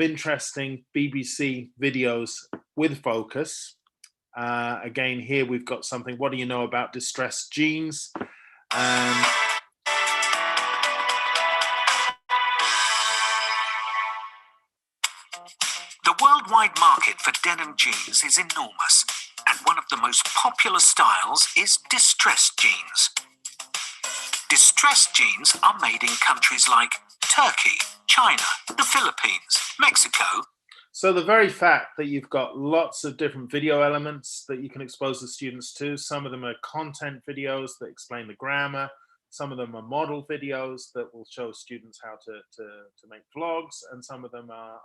interesting BBC videos with focus. Again, here we've got something. What do you know about distressed jeans? The worldwide market for denim jeans is enormous, and one of the most popular styles is distressed jeans. Distressed jeans are made in countries like Turkey, China, the Philippines, Mexico. So the very fact that you've got lots of different video elements that you can expose the students to, some of them are content videos that explain the grammar, some of them are model videos that will show students how to make vlogs, and some of them are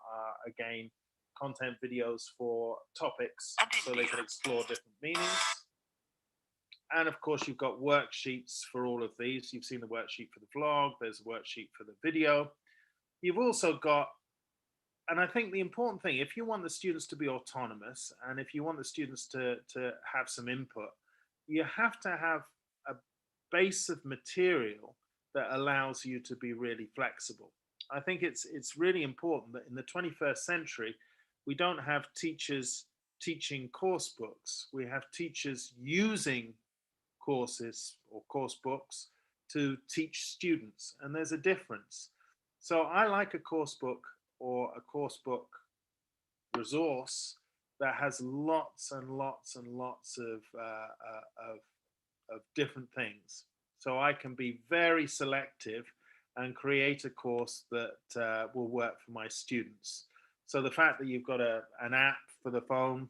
again, content videos for topics so they can explore different meanings. And of course, you've got worksheets for all of these. You've seen the worksheet for the vlog, there's a worksheet for the video. You've also got, and I think the important thing, if you want the students to be autonomous and if you want the students to have some input, you have to have a base of material that allows you to be really flexible. I think it's really important that in the 21st century, we don't have teachers teaching course books. We have teachers using courses or course books to teach students, and there's a difference. So I like a course book or a course book resource that has lots and lots and lots of different things. So I can be very selective and create a course that will work for my students. So the fact that you've got an app for the phone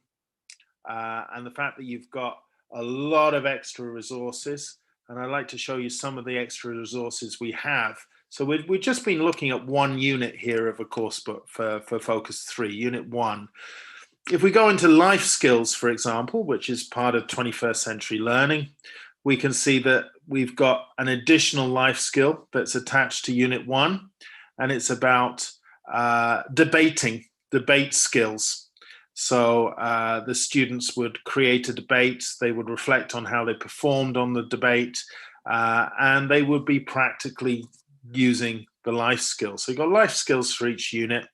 and the fact that you've got a lot of extra resources, and I'd like to show you some of the extra resources we have. So we've just been looking at one unit here of a course book for Focus 3, Unit 1. If we go into life skills, for example, which is part of 21st century learning, we can see that we've got an additional life skill that's attached to Unit 1, and it's about debate skills. So the students would create a debate, they would reflect on how they performed on the debate, and they would be practically using the life skills. So you've got life skills for each unit.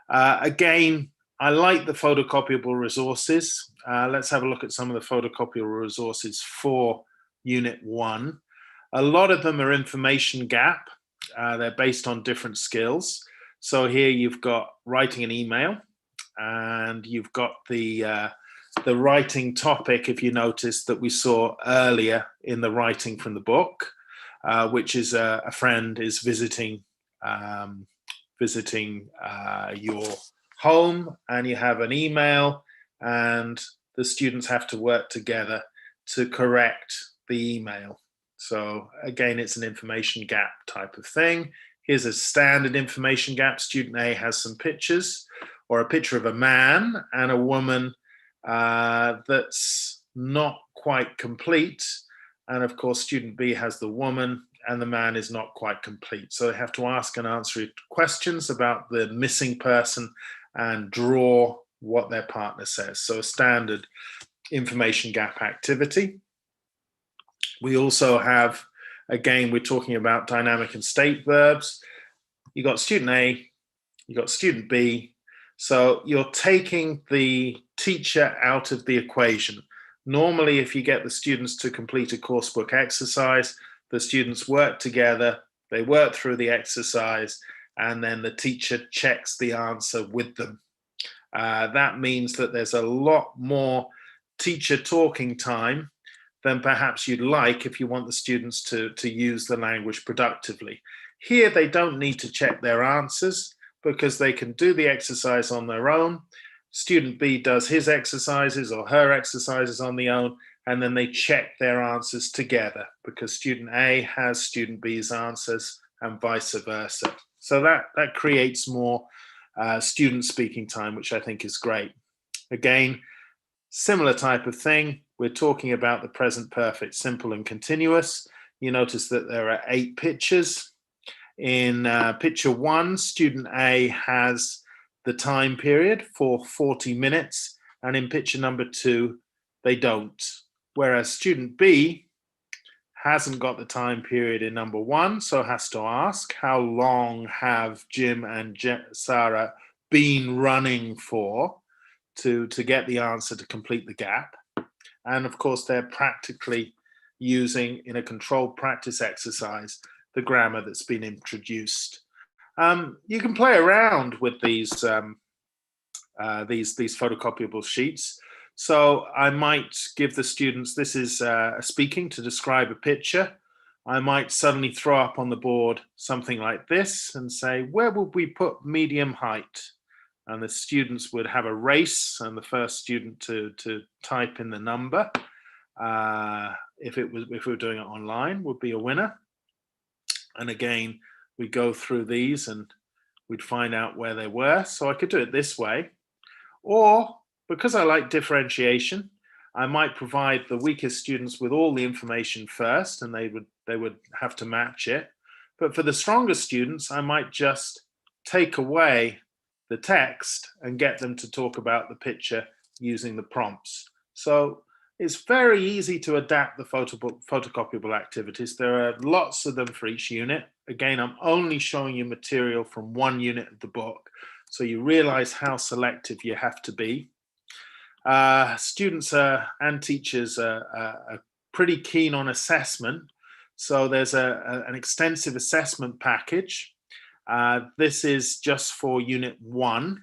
Again, I like the photocopiable resources. Let's have a look at some of the photocopiable resources for Unit 1. A lot of them are information gap. They're based on different skills. So here you've got writing an email, and you've got the writing topic, if you notice, that we saw earlier in the writing from the book, which is a friend is visiting your home, and you have an email, and the students have to work together to correct the email. So again, it's an information gap type of thing. Here's a standard information gap. Student A has some pictures, or a picture of a man and a woman that's not quite complete. And of course, student B has the woman and the man is not quite complete. So they have to ask and answer questions about the missing person and draw what their partner says. So a standard information gap activity. We also have, again, we're talking about dynamic and state verbs. You got student A, you got student B. So you're taking the teacher out of the equation. Normally, if you get the students to complete a course book exercise, the students work together, they work through the exercise, and then the teacher checks the answer with them. That means that there's a lot more teacher talking time than perhaps you'd like if you want the students to use the language productively. Here, they don't need to check their answers because they can do the exercise on their own. Student B does his exercises or her exercises on their own, and then they check their answers together because student A has student B's answers and vice versa. So that creates more student speaking time, which I think is great. Again, similar type of thing. We're talking about the present perfect, simple and continuous. You notice that there are 8 pictures. In picture 1, student A has the time period for 40 minutes, and in picture number 2, they don't. Whereas student B hasn't got the time period in number 1, so has to ask, how long have Jim and Sarah been running for to get the answer to complete the gap? And of course, they're practically using, in a controlled practice exercise, the grammar that's been introduced. You can play around with these photocopyable sheets. So I might give the students, this is speaking to describe a picture. I might suddenly throw up on the board something like this and say, where would we put medium height? And the students would have a race, and the first student to type in the number, if we were doing it online, would be a winner. And again, we go through these and we'd find out where they were. So I could do it this way. Or, because I like differentiation, I might provide the weakest students with all the information first, and they would have to match it. But for the stronger students, I might just take away the text and get them to talk about the picture using the prompts. So it's very easy to adapt the photocopyable activities. There are lots of them for each unit. Again, I'm only showing you material from one unit of the book, so you realize how selective you have to be. Students and teachers are pretty keen on assessment. So there's an extensive assessment package. This is just for Unit 1.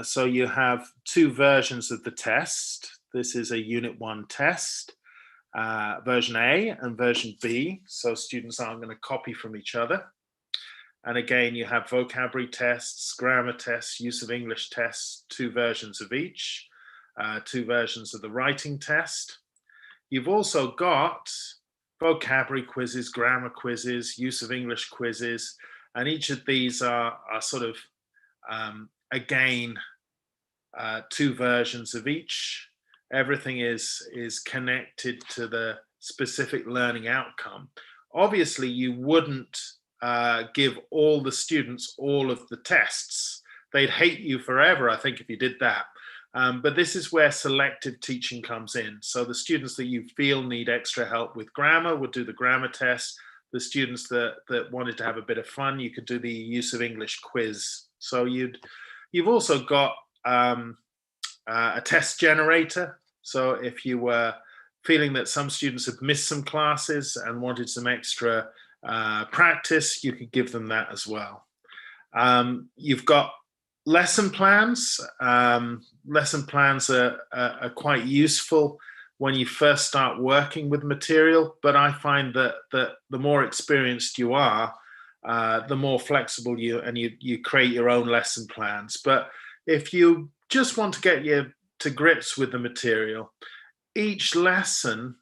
So you have 2 versions of the test. This is a Unit 1 test, version A and version B. So students aren't going to copy from each other. And again, you have vocabulary tests, grammar tests, use of English tests, 2 versions of each, 2 versions of the writing test. You've also got vocabulary quizzes, grammar quizzes, use of English quizzes, and each of these are sort of, again, 2 versions of each. Everything is connected to the specific learning outcome. Obviously, you wouldn't give all the students all of the tests. They'd hate you forever, I think, if you did that. But this is where selective teaching comes in. So the students that you feel need extra help with grammar would do the grammar test. The students that wanted to have a bit of fun, you could do the use of English quiz. So you've also got a test generator. So if you were feeling that some students have missed some classes and wanted some extra practice, you could give them that as well. You've got lesson plans. Lesson plans are quite useful when you first start working with material, but I find that the more experienced you are, the more flexible you create your own lesson plans. But if you just want to get to grips with the material, each lesson,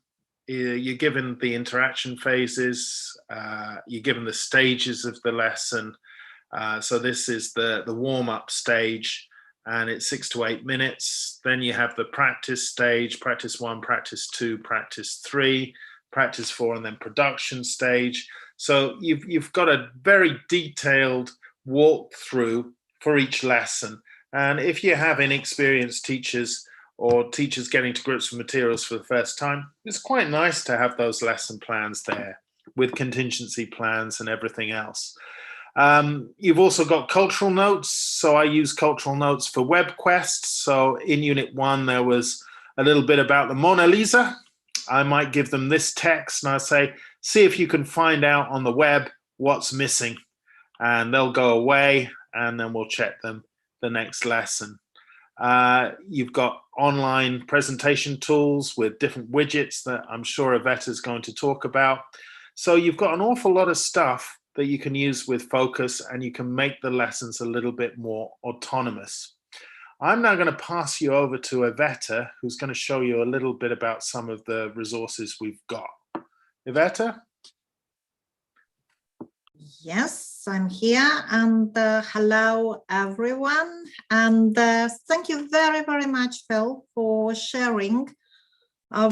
you're given the interaction phases, you're given the stages of the lesson. So this is the warm-up stage, and it's 6 to 8 minutes. Then you have the practice stage, practice 1, practice 2, practice 3, practice 4, and then production stage. So you've got a very detailed walkthrough for each lesson. And if you have inexperienced teachers or teachers getting to grips with materials for the first time, it's quite nice to have those lesson plans there with contingency plans and everything else. You've also got cultural notes. So I use cultural notes for web quests. So in Unit 1, there was a little bit about the Mona Lisa. I might give them this text and I'll say, see if you can find out on the web what's missing. And they'll go away and then we'll check them the next lesson. You've got online presentation tools with different widgets that I'm sure Vieta is going to talk about. So you've got an awful lot of stuff that you can use with Focus, and you can make the lessons a little bit more autonomous. I'm now going to pass you over to Vieta, who's going to show you a little bit about some of the resources we've got. Vieta? Yes, I'm here, and hello everyone, and thank you very, very much, Phil, for sharing a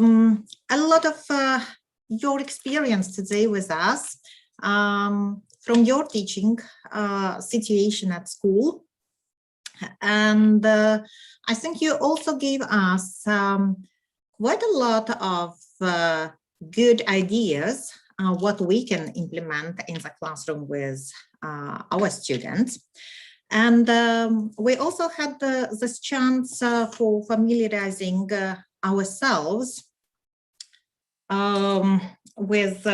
lot of your experience today with us from your teaching situation at school. And I think you also gave us quite a lot of good ideas what we can implement in the classroom with our students. And we also had this chance for familiarizing ourselves with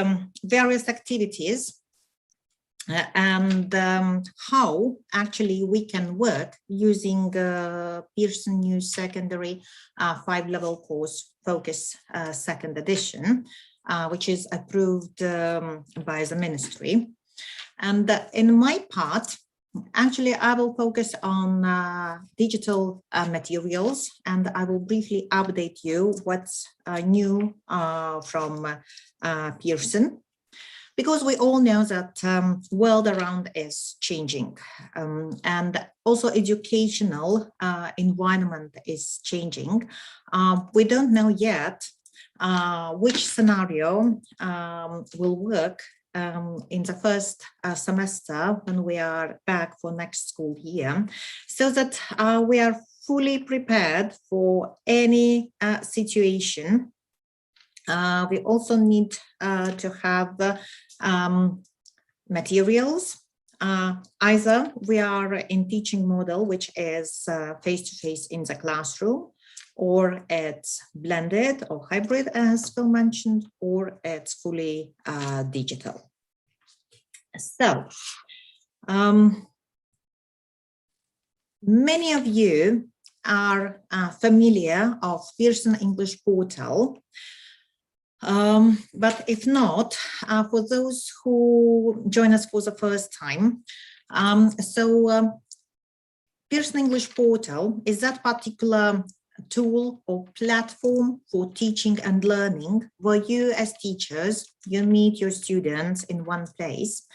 various activities and how actually we can work using Pearson New Secondary 5-level course Focus second edition, which is approved by the ministry. And in my part, actually, I will focus on digital materials, and I will briefly update you what's new from Pearson, because we all know that world around is changing, and also educational environment is changing. We don't know yet which scenario will work in the first semester when we are back for next school year, so that we are fully prepared for any situation. We also need to have materials. Either we are in teaching model, which is face-to-face in the classroom, or it's blended or hybrid, as Phil mentioned, or it's fully digital. So, many of you are familiar of Pearson English Portal, but if not, for those who join us for the first time, Pearson English Portal is that particular tool or platform for teaching and learning, where you as teachers, you meet your students in one place.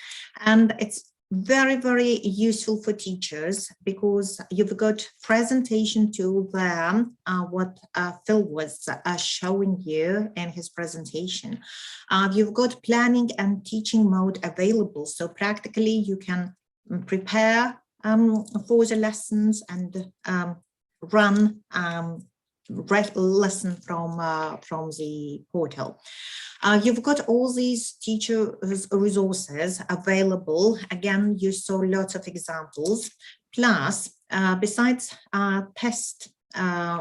And it's very, very useful for teachers because you've got presentation tool there, what Phil was showing you in his presentation. You've got planning and teaching mode available. So practically you can prepare for the lessons and run lesson from the portal. You've got all these teacher resources available. Again, you saw lots of examples. Plus, besides test,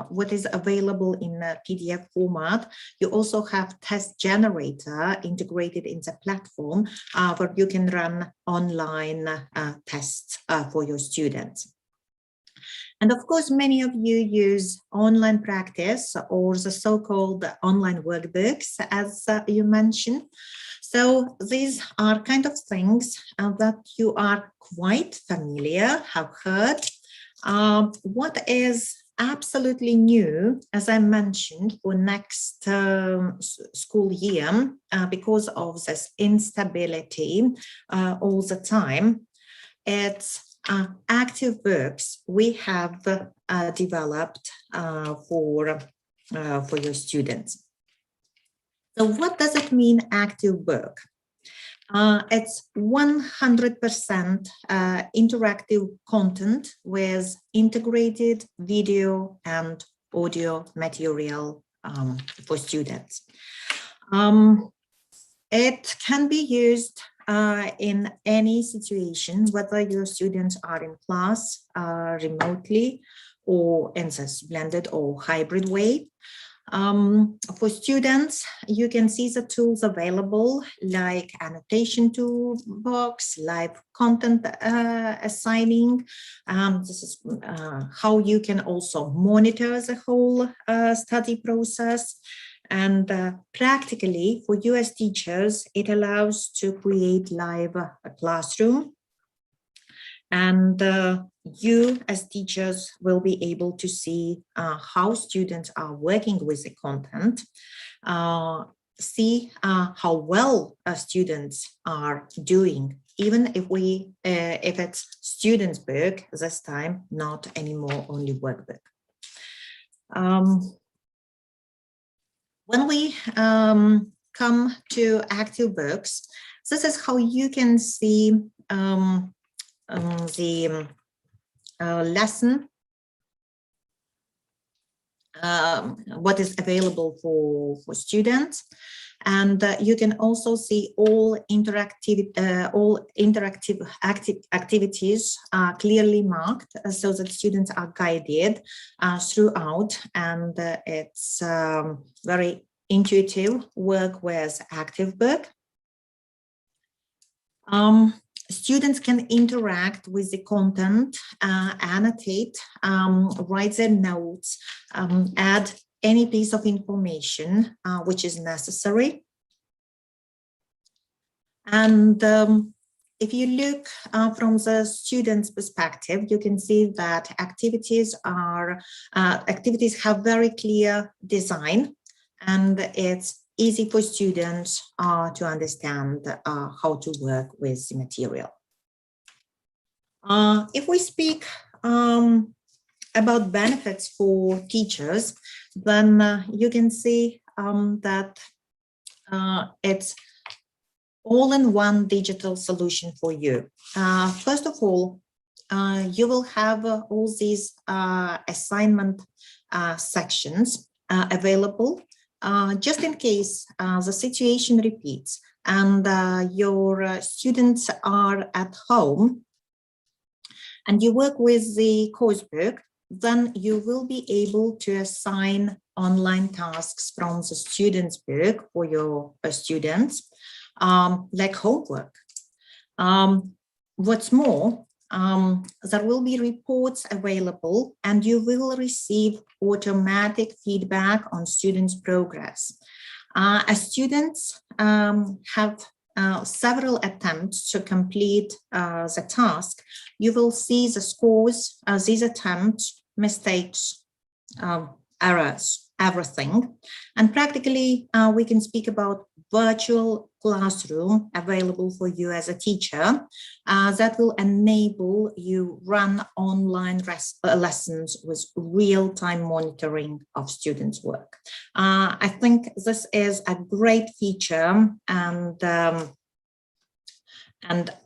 what is available in a PDF format, you also have test generator integrated in the platform where you can run online tests for your students. And of course, many of you use online practice or the so-called online workbooks, as you mentioned. So these are kind of things that you are quite familiar, have heard. What is absolutely new, as I mentioned, for next school year, because of this instability all the time, it's active verbs we have developed for your students. So what does it mean, active work? It's 100% interactive content with integrated video and audio material for students. It can be used in any situation, whether your students are in class remotely or in this blended or hybrid way. For students, you can see the tools available like annotation toolbox, live content assigning. This is how you can also monitor the whole study process. And practically for you as teachers, it allows to create live classroom. And you as teachers will be able to see how students are working with the content, see how well students are doing, even if it's students' work this time, not anymore only workbook. When we come to active books, this is how you can see the lesson, what is available for students. And you can also see all interactive activities are clearly marked so that students are guided throughout, and it's very intuitive work with active book. Students can interact with the content, annotate, write their notes, add any piece of information which is necessary. And if you look from the student's perspective, you can see that activities have very clear design, and it's easy for students to understand how to work with the material. If we speak about benefits for teachers, then you can see that it's all-in-one digital solution for you. First of all, you will have all these assignment sections available just in case the situation repeats and your students are at home and you work with the coursebook. Then you will be able to assign online tasks from the student's book for your students, like homework. What's more, there will be reports available and you will receive automatic feedback on students' progress. As students have several attempts to complete the task, you will see the scores, these attempts, mistakes, errors, everything. And practically, we can speak about virtual classroom available for you as a teacher that will enable you run online lessons with real-time monitoring of students' work. I think this is a great feature and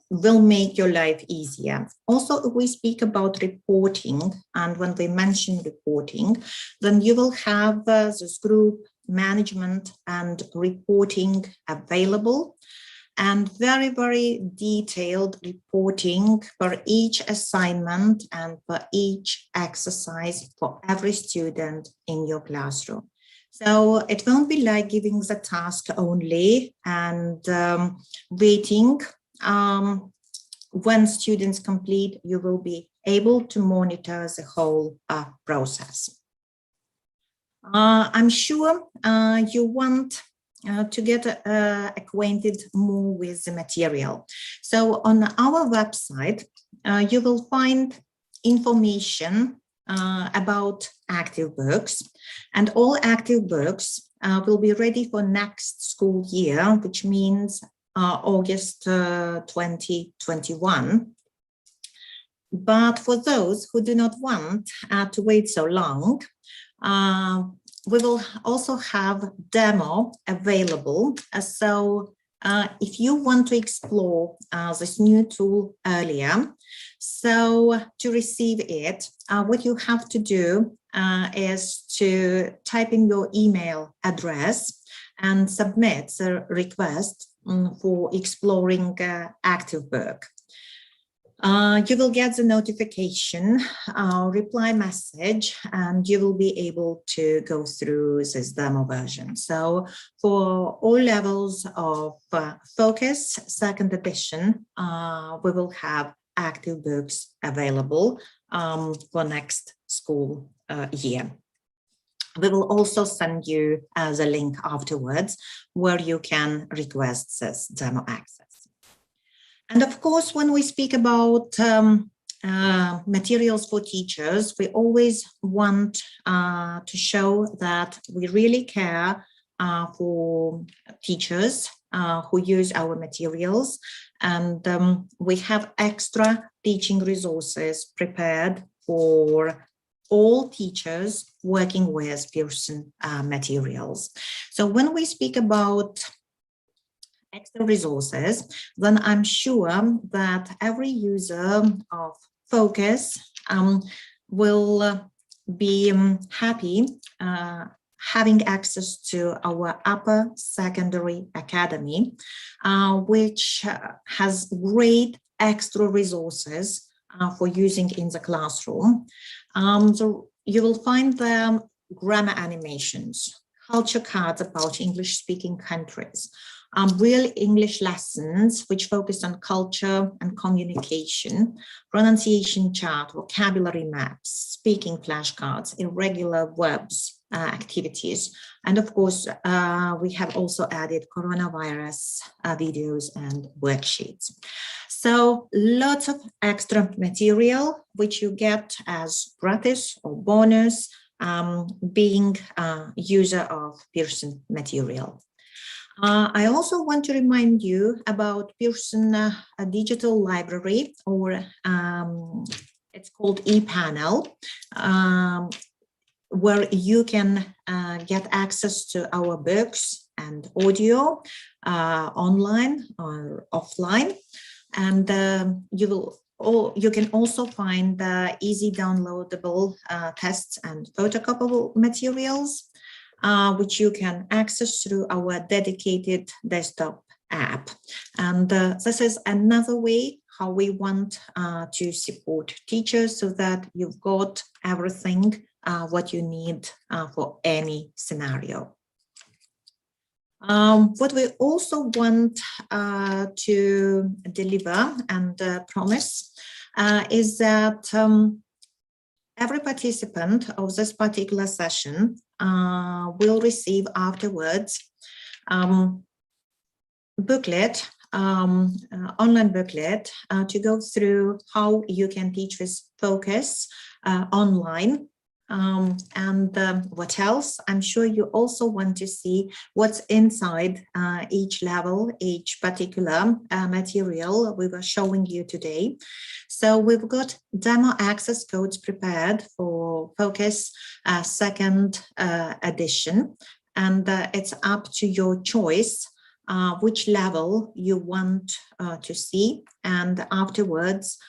will make your life easier. Also, if we speak about reporting, and when we mention reporting, then you will have this group management and reporting available, and very, very detailed reporting for each assignment and for each exercise for every student in your classroom. So it won't be like giving the task only and waiting. When students complete, you will be able to monitor the whole process. I'm sure you want to get acquainted more with the material. So on our website, you will find information about active books, and all active books will be ready for next school year, which means August 2021. But for those who do not want to wait so long, we will also have demo available. So if you want to explore this new tool earlier, so to receive it, what you have to do is to type in your email address and submit the request for exploring active book. You will get the notification, reply message, and you will be able to go through this demo version. So for all levels of focus, second edition, we will have active books available for next school year. We will also send you the link afterwards where you can request this demo access. And of course, when we speak about materials for teachers, we always want to show that we really care for teachers who use our materials, and we have extra teaching resources prepared for all teachers working with Pearson materials. So when we speak about extra resources, then I'm sure that every user of Focus will be happy having access to our upper secondary academy, which has great extra resources for using in the classroom. So you will find the grammar animations, culture cards about English-speaking countries, real English lessons which focus on culture and communication, pronunciation chart, vocabulary maps, speaking flashcards, irregular verbs, activities, and of course we have also added coronavirus videos and worksheets. So lots of extra material which you get as gratis or bonus being a user of Pearson material. I also want to remind you about Pearson digital library, or it's called ePanel, where you can get access to our books and audio online or offline, and you can also find easy downloadable tests and photocopyable materials, which you can access through our dedicated desktop app. And this is another way how we want to support teachers, so that you've got everything what you need for any scenario. What we also want to deliver and promise is that every participant of this particular session will receive afterwards booklet, online booklet to go through how you can teach with Focus online. And what else? I'm sure you also want to see what's inside each level, each particular material we were showing you today. So we've got demo access codes prepared for Focus second edition, and it's up to your choice which level you want to see, and afterwards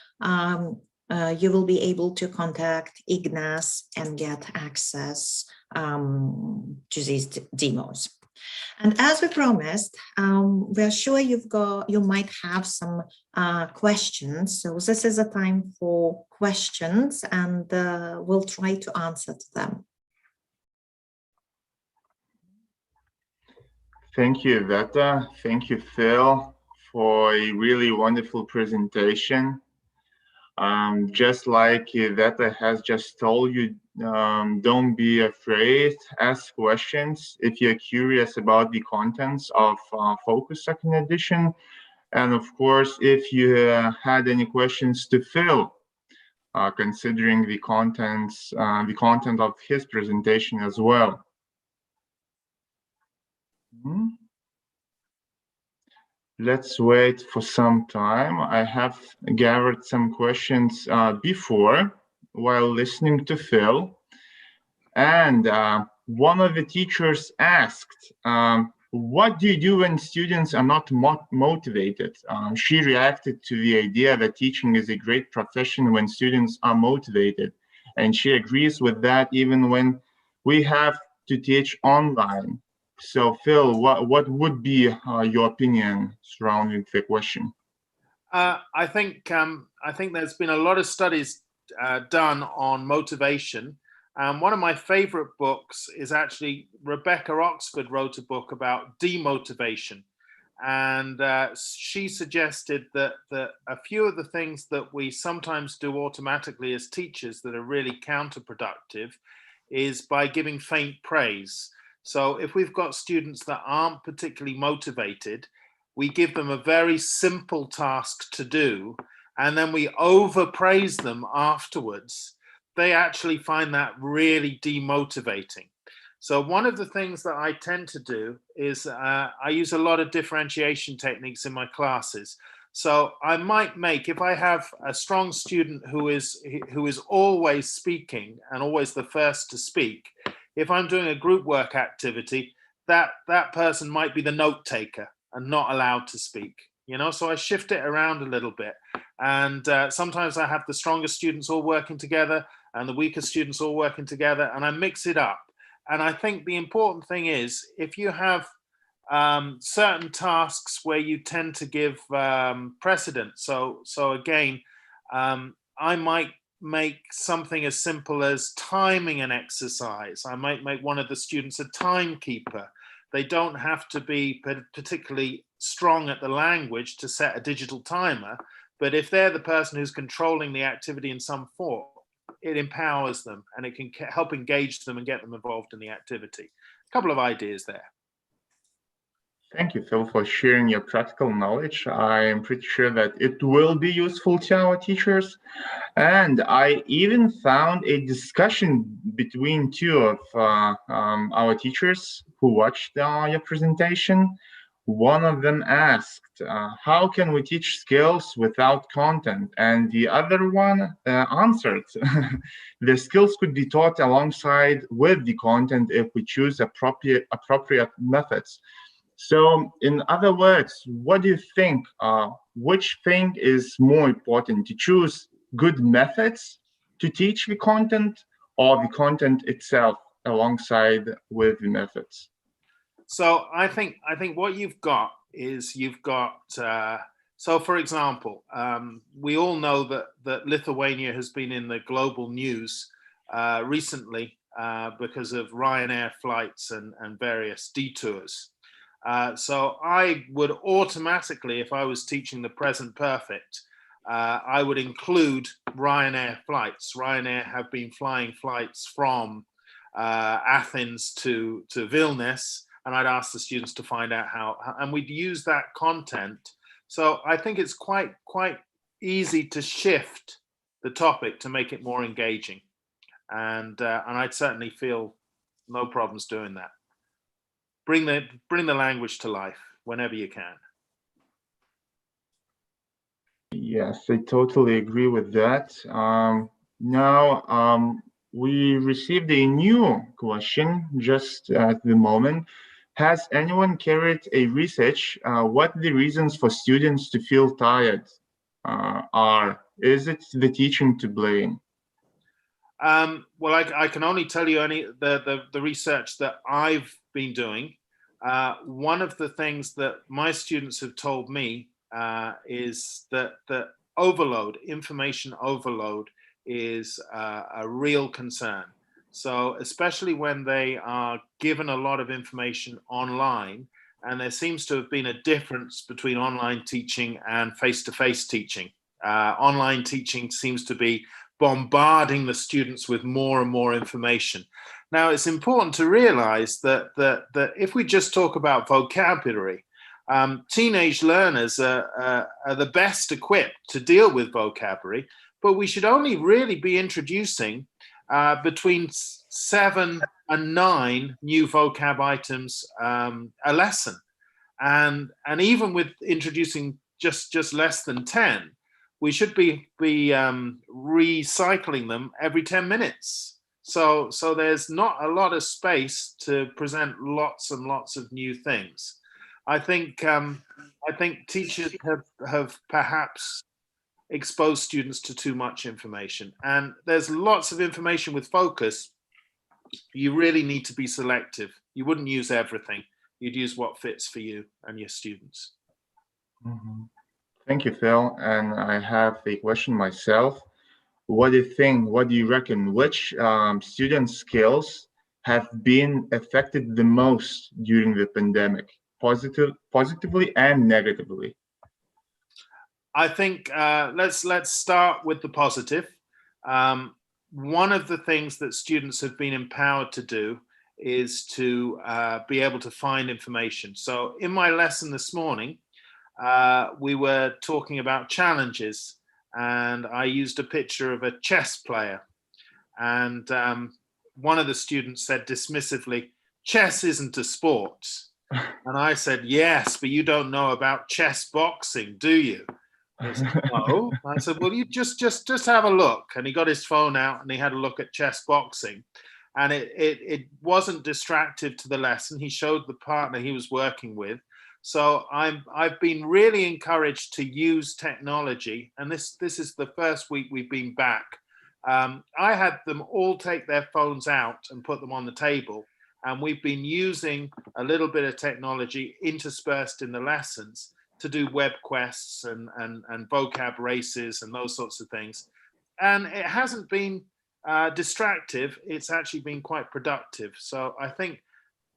you will be able to contact Ignace and get access to these demos. And as we promised, we are sure you might have some questions. So this is a time for questions, and we'll try to answer to them. Thank you, Vieta. Thank you, Phil, for a really wonderful presentation. Just like Vieta has just told you, don't be afraid, ask questions if you're curious about the contents of Focus second edition. And of course, if you had any questions to Phil, considering the content of his presentation as well. Let's wait for some time. I have gathered some questions before while listening to Phil. And one of the teachers asked, what do you do when students are not motivated? She reacted to the idea that teaching is a great profession when students are motivated. And she agrees with that even when we have to teach online. So Phil, what would be your opinion surrounding the question? I think there's been a lot of studies done on motivation. One of my favorite books is actually Rebecca Oxford wrote a book about demotivation. And she suggested that a few of the things that we sometimes do automatically as teachers that are really counterproductive is by giving faint praise. So if we've got students that aren't particularly motivated, we give them a very simple task to do, and then we overpraise them afterwards, they actually find that really demotivating. So one of the things that I tend to do is I use a lot of differentiation techniques in my classes. So I might make, if I have a strong student who is always speaking and always the first to speak, if I'm doing a group work activity, that person might be the note taker and not allowed to speak. You know, so I shift it around a little bit. And sometimes I have the strongest students all working together and the weaker students all working together, and I mix it up. And I think the important thing is, if you have certain tasks where you tend to give precedence. So again, I might make something as simple as timing an exercise. I might make one of the students a timekeeper. They don't have to be particularly strong at the language to set a digital timer, but if they're the person who's controlling the activity in some form, it empowers them and it can help engage them and get them involved in the activity. A couple of ideas there. Thank you, Phil, for sharing your practical knowledge. I am pretty sure that it will be useful to our teachers. And I even found a discussion between two of our teachers who watched your presentation. One of them asked, how can we teach skills without content? And the other one answered, the skills could be taught alongside with the content if we choose appropriate methods. So in other words, what do you think, which thing is more important, to choose good methods to teach the content or the content itself alongside with the methods? So I think what you've got is so for example, we all know that Lithuania has been in the global news recently because of Ryanair flights and various detours. So I would automatically, if I was teaching the present perfect, I would include Ryanair flights. Ryanair have been flying flights from Athens to Vilnius, and I'd ask the students to find out how, and we'd use that content. So I think it's quite easy to shift the topic to make it more engaging, and I'd certainly feel no problems doing that. Bring the language to life whenever you can. Yes, I totally agree with that. Now, we received a new question just at the moment. Has anyone carried a research what the reasons for students to feel tired are? Is it the teaching to blame? Well, I can only tell you the research that I've been doing. One of the things that my students have told me is that information overload is a real concern. So especially when they are given a lot of information online, and there seems to have been a difference between online teaching and face-to-face teaching. Online teaching seems to be bombarding the students with more and more information. Now, it's important to realize that if we just talk about vocabulary, teenage learners are the best equipped to deal with vocabulary, but we should only really be introducing between 7 and 9 new vocab items a lesson. And even with introducing just less than 10, we should be recycling them every 10 minutes. So there's not a lot of space to present lots and lots of new things. I think teachers have perhaps exposed students to too much information, and there's lots of information with focus. You really need to be selective. You wouldn't use everything. You'd use what fits for you and your students. Mm-hmm. Thank you, Phil. And I have a question myself. What do you think? What do you reckon? Which student skills have been affected the most during the pandemic, positively and negatively? I think let's start with the positive. One of the things that students have been empowered to do is to be able to find information. So in my lesson this morning, we were talking about challenges, and I used a picture of a chess player. And one of the students said dismissively, "Chess isn't a sport." And I said, "Yes, but you don't know about chess boxing, do you?" He said, "No." I said, "Well, you just have a look." And he got his phone out and he had a look at chess boxing. And it wasn't distractive to the lesson. He showed the partner he was working with. So I've been really encouraged to use technology. And this is the first week we've been back. I had them all take their phones out and put them on the table. And we've been using a little bit of technology interspersed in the lessons to do web quests and vocab races and those sorts of things. And it hasn't been distractive. It's actually been quite productive. So I think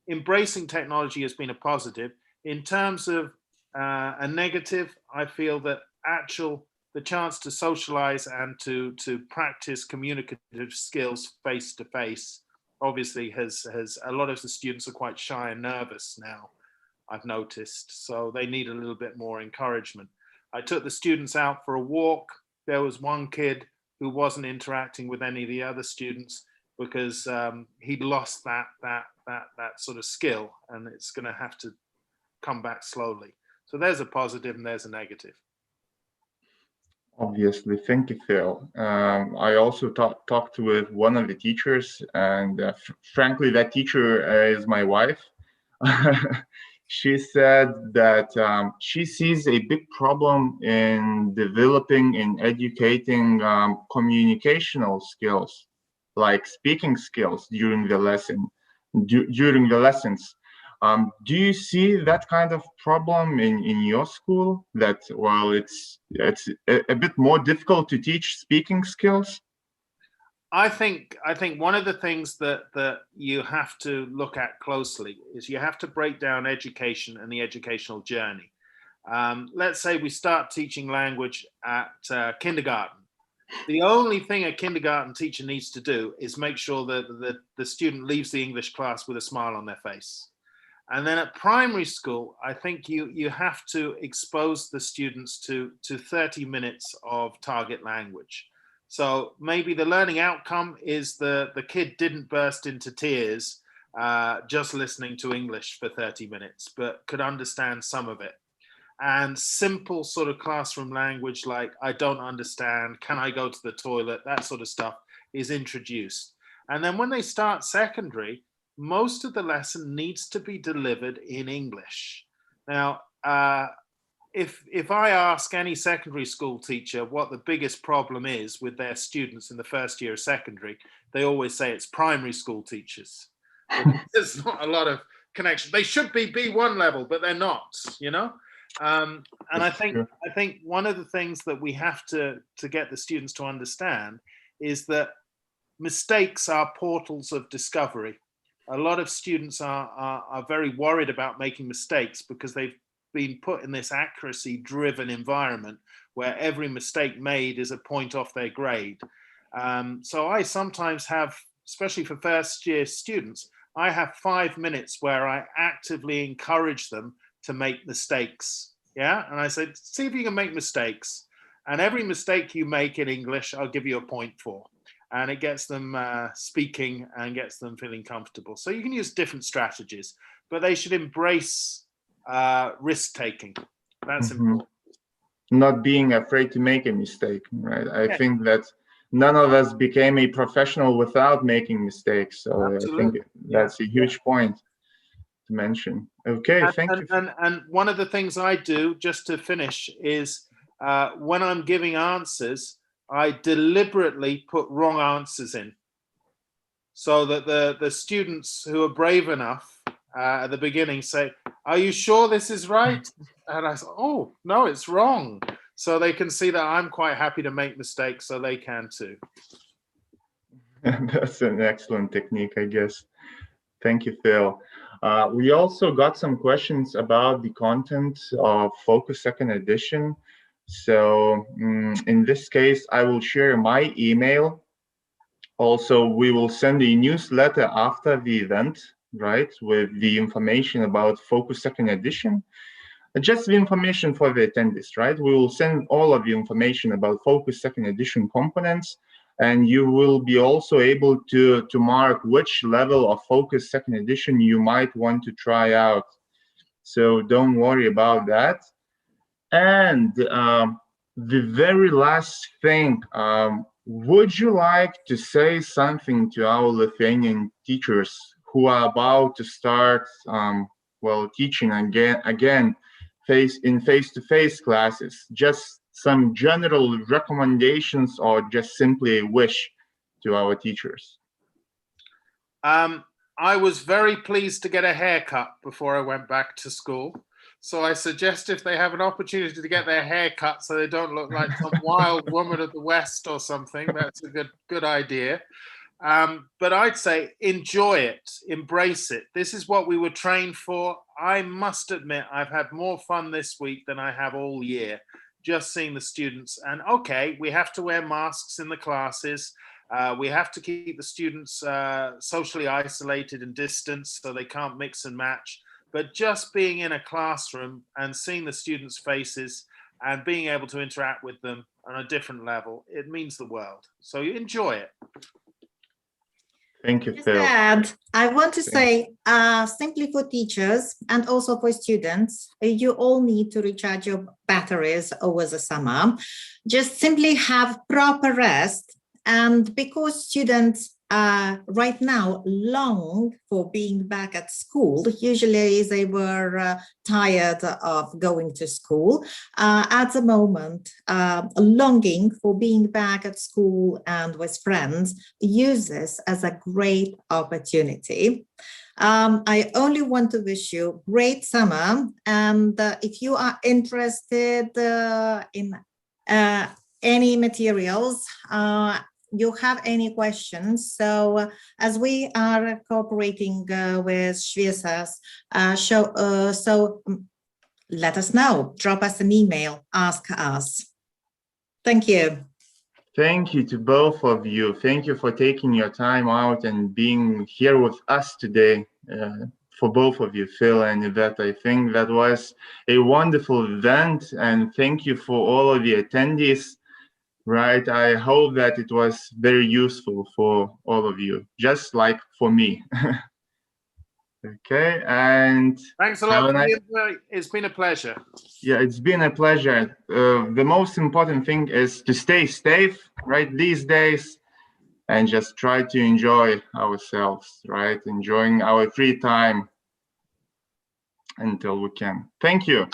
embracing technology has been a positive. In terms of a negative, I feel that the chance to socialize and to practice communicative skills face to face obviously has a lot of the students are quite shy and nervous now, I've noticed. So they need a little bit more encouragement. I took the students out for a walk. There was one kid who wasn't interacting with any of the other students because he'd lost that sort of skill, and it's going to have to come back slowly. So there's a positive and there's a negative. Obviously, thank you, Phil. I also talked with one of the teachers, and frankly, that teacher is my wife. She said that she sees a big problem in developing and educating communicational skills, like speaking skills during the lesson, during the lessons. Do you see that kind of problem in your school? That, well, it's a bit more difficult to teach speaking skills? I think one of the things that you have to look at closely is you have to break down education and the educational journey. Let's say we start teaching language at kindergarten. The only thing a kindergarten teacher needs to do is make sure that the student leaves the English class with a smile on their face. And then at primary school, I think you have to expose the students to 30 minutes of target language. So maybe the learning outcome is the kid didn't burst into tears just listening to English for 30 minutes, but could understand some of it. And simple sort of classroom language like, I don't understand, can I go to the toilet, that sort of stuff is introduced. And then when they start secondary, most of the lesson needs to be delivered in English. Now, if I ask any secondary school teacher what the biggest problem is with their students in the first year of secondary, they always say it's primary school teachers. There's not a lot of connection. They should be B1 level, but they're not, you know? And I think one of the things that we have to get the students to understand is that mistakes are portals of discovery. A lot of students are very worried about making mistakes because they've been put in this accuracy-driven environment where every mistake made is a point off their grade. So I sometimes have, especially for first-year students, I have 5 minutes where I actively encourage them to make mistakes. Yeah, and I said, see if you can make mistakes. And every mistake you make in English, I'll give you a point for. And it gets them speaking and gets them feeling comfortable. So you can use different strategies, but they should embrace risk-taking. That's important. Not being afraid to make a mistake, right? I think that none of us became a professional without making mistakes. So absolutely. I think that's a huge point to mention. Okay, thank you. And one of the things I do, just to finish, is when I'm giving answers, I deliberately put wrong answers in so that the students who are brave enough at the beginning say, are you sure this is right? And I say, oh, no, it's wrong. So they can see that I'm quite happy to make mistakes, so they can too. That's an excellent technique, I guess. Thank you, Phil. We also got some questions about the content of Focus Second Edition. So in this case, I will share my email. Also, we will send a newsletter after the event, right, with the information about Focus Second Edition. just the information for the attendees, right? We will send all of you information about Focus Second Edition components, and you will be also able to mark which level of Focus Second Edition you might want to try out. So don't worry about that. And the very last thing, would you like to say something to our Lithuanian teachers who are about to start, well, teaching again face-to-face classes? Just some general recommendations or just simply a wish to our teachers? I was very pleased to get a haircut before I went back to school. So I suggest if they have an opportunity to get their hair cut so they don't look like some wild woman of the West or something, that's a good idea. But I'd say enjoy it, embrace it. This is what we were trained for. I must admit, I've had more fun this week than I have all year, just seeing the students. And okay, we have to wear masks in the classes. We have to keep the students socially isolated and distanced so they can't mix and match. But just being in a classroom and seeing the students' faces and being able to interact with them on a different level, it means the world. So you enjoy it. Thank you, Phil. I want to say, simply for teachers and also for students, you all need to recharge your batteries over the summer. Just simply have proper rest. And because students right now long for being back at school, usually they were tired of going to school. At the moment, longing for being back at school and with friends, use this as a great opportunity. I only want to wish you great summer. And if you are interested in any materials, you have any questions, so as we are cooperating with ŠVIESA, so let us know, drop us an email, ask us. Thank you. Thank you to both of you. Thank you for taking your time out and being here with us today. For both of you, Phil and Yvette, I think that was a wonderful event, and thank you for all of the attendees. Right, I hope that it was very useful for all of you, just like for me. Okay, and thanks a lot. It's been a pleasure. Yeah, it's been a pleasure. The most important thing is to stay safe, right, these days, and just try to enjoy ourselves, right, enjoying our free time until we can. Thank you.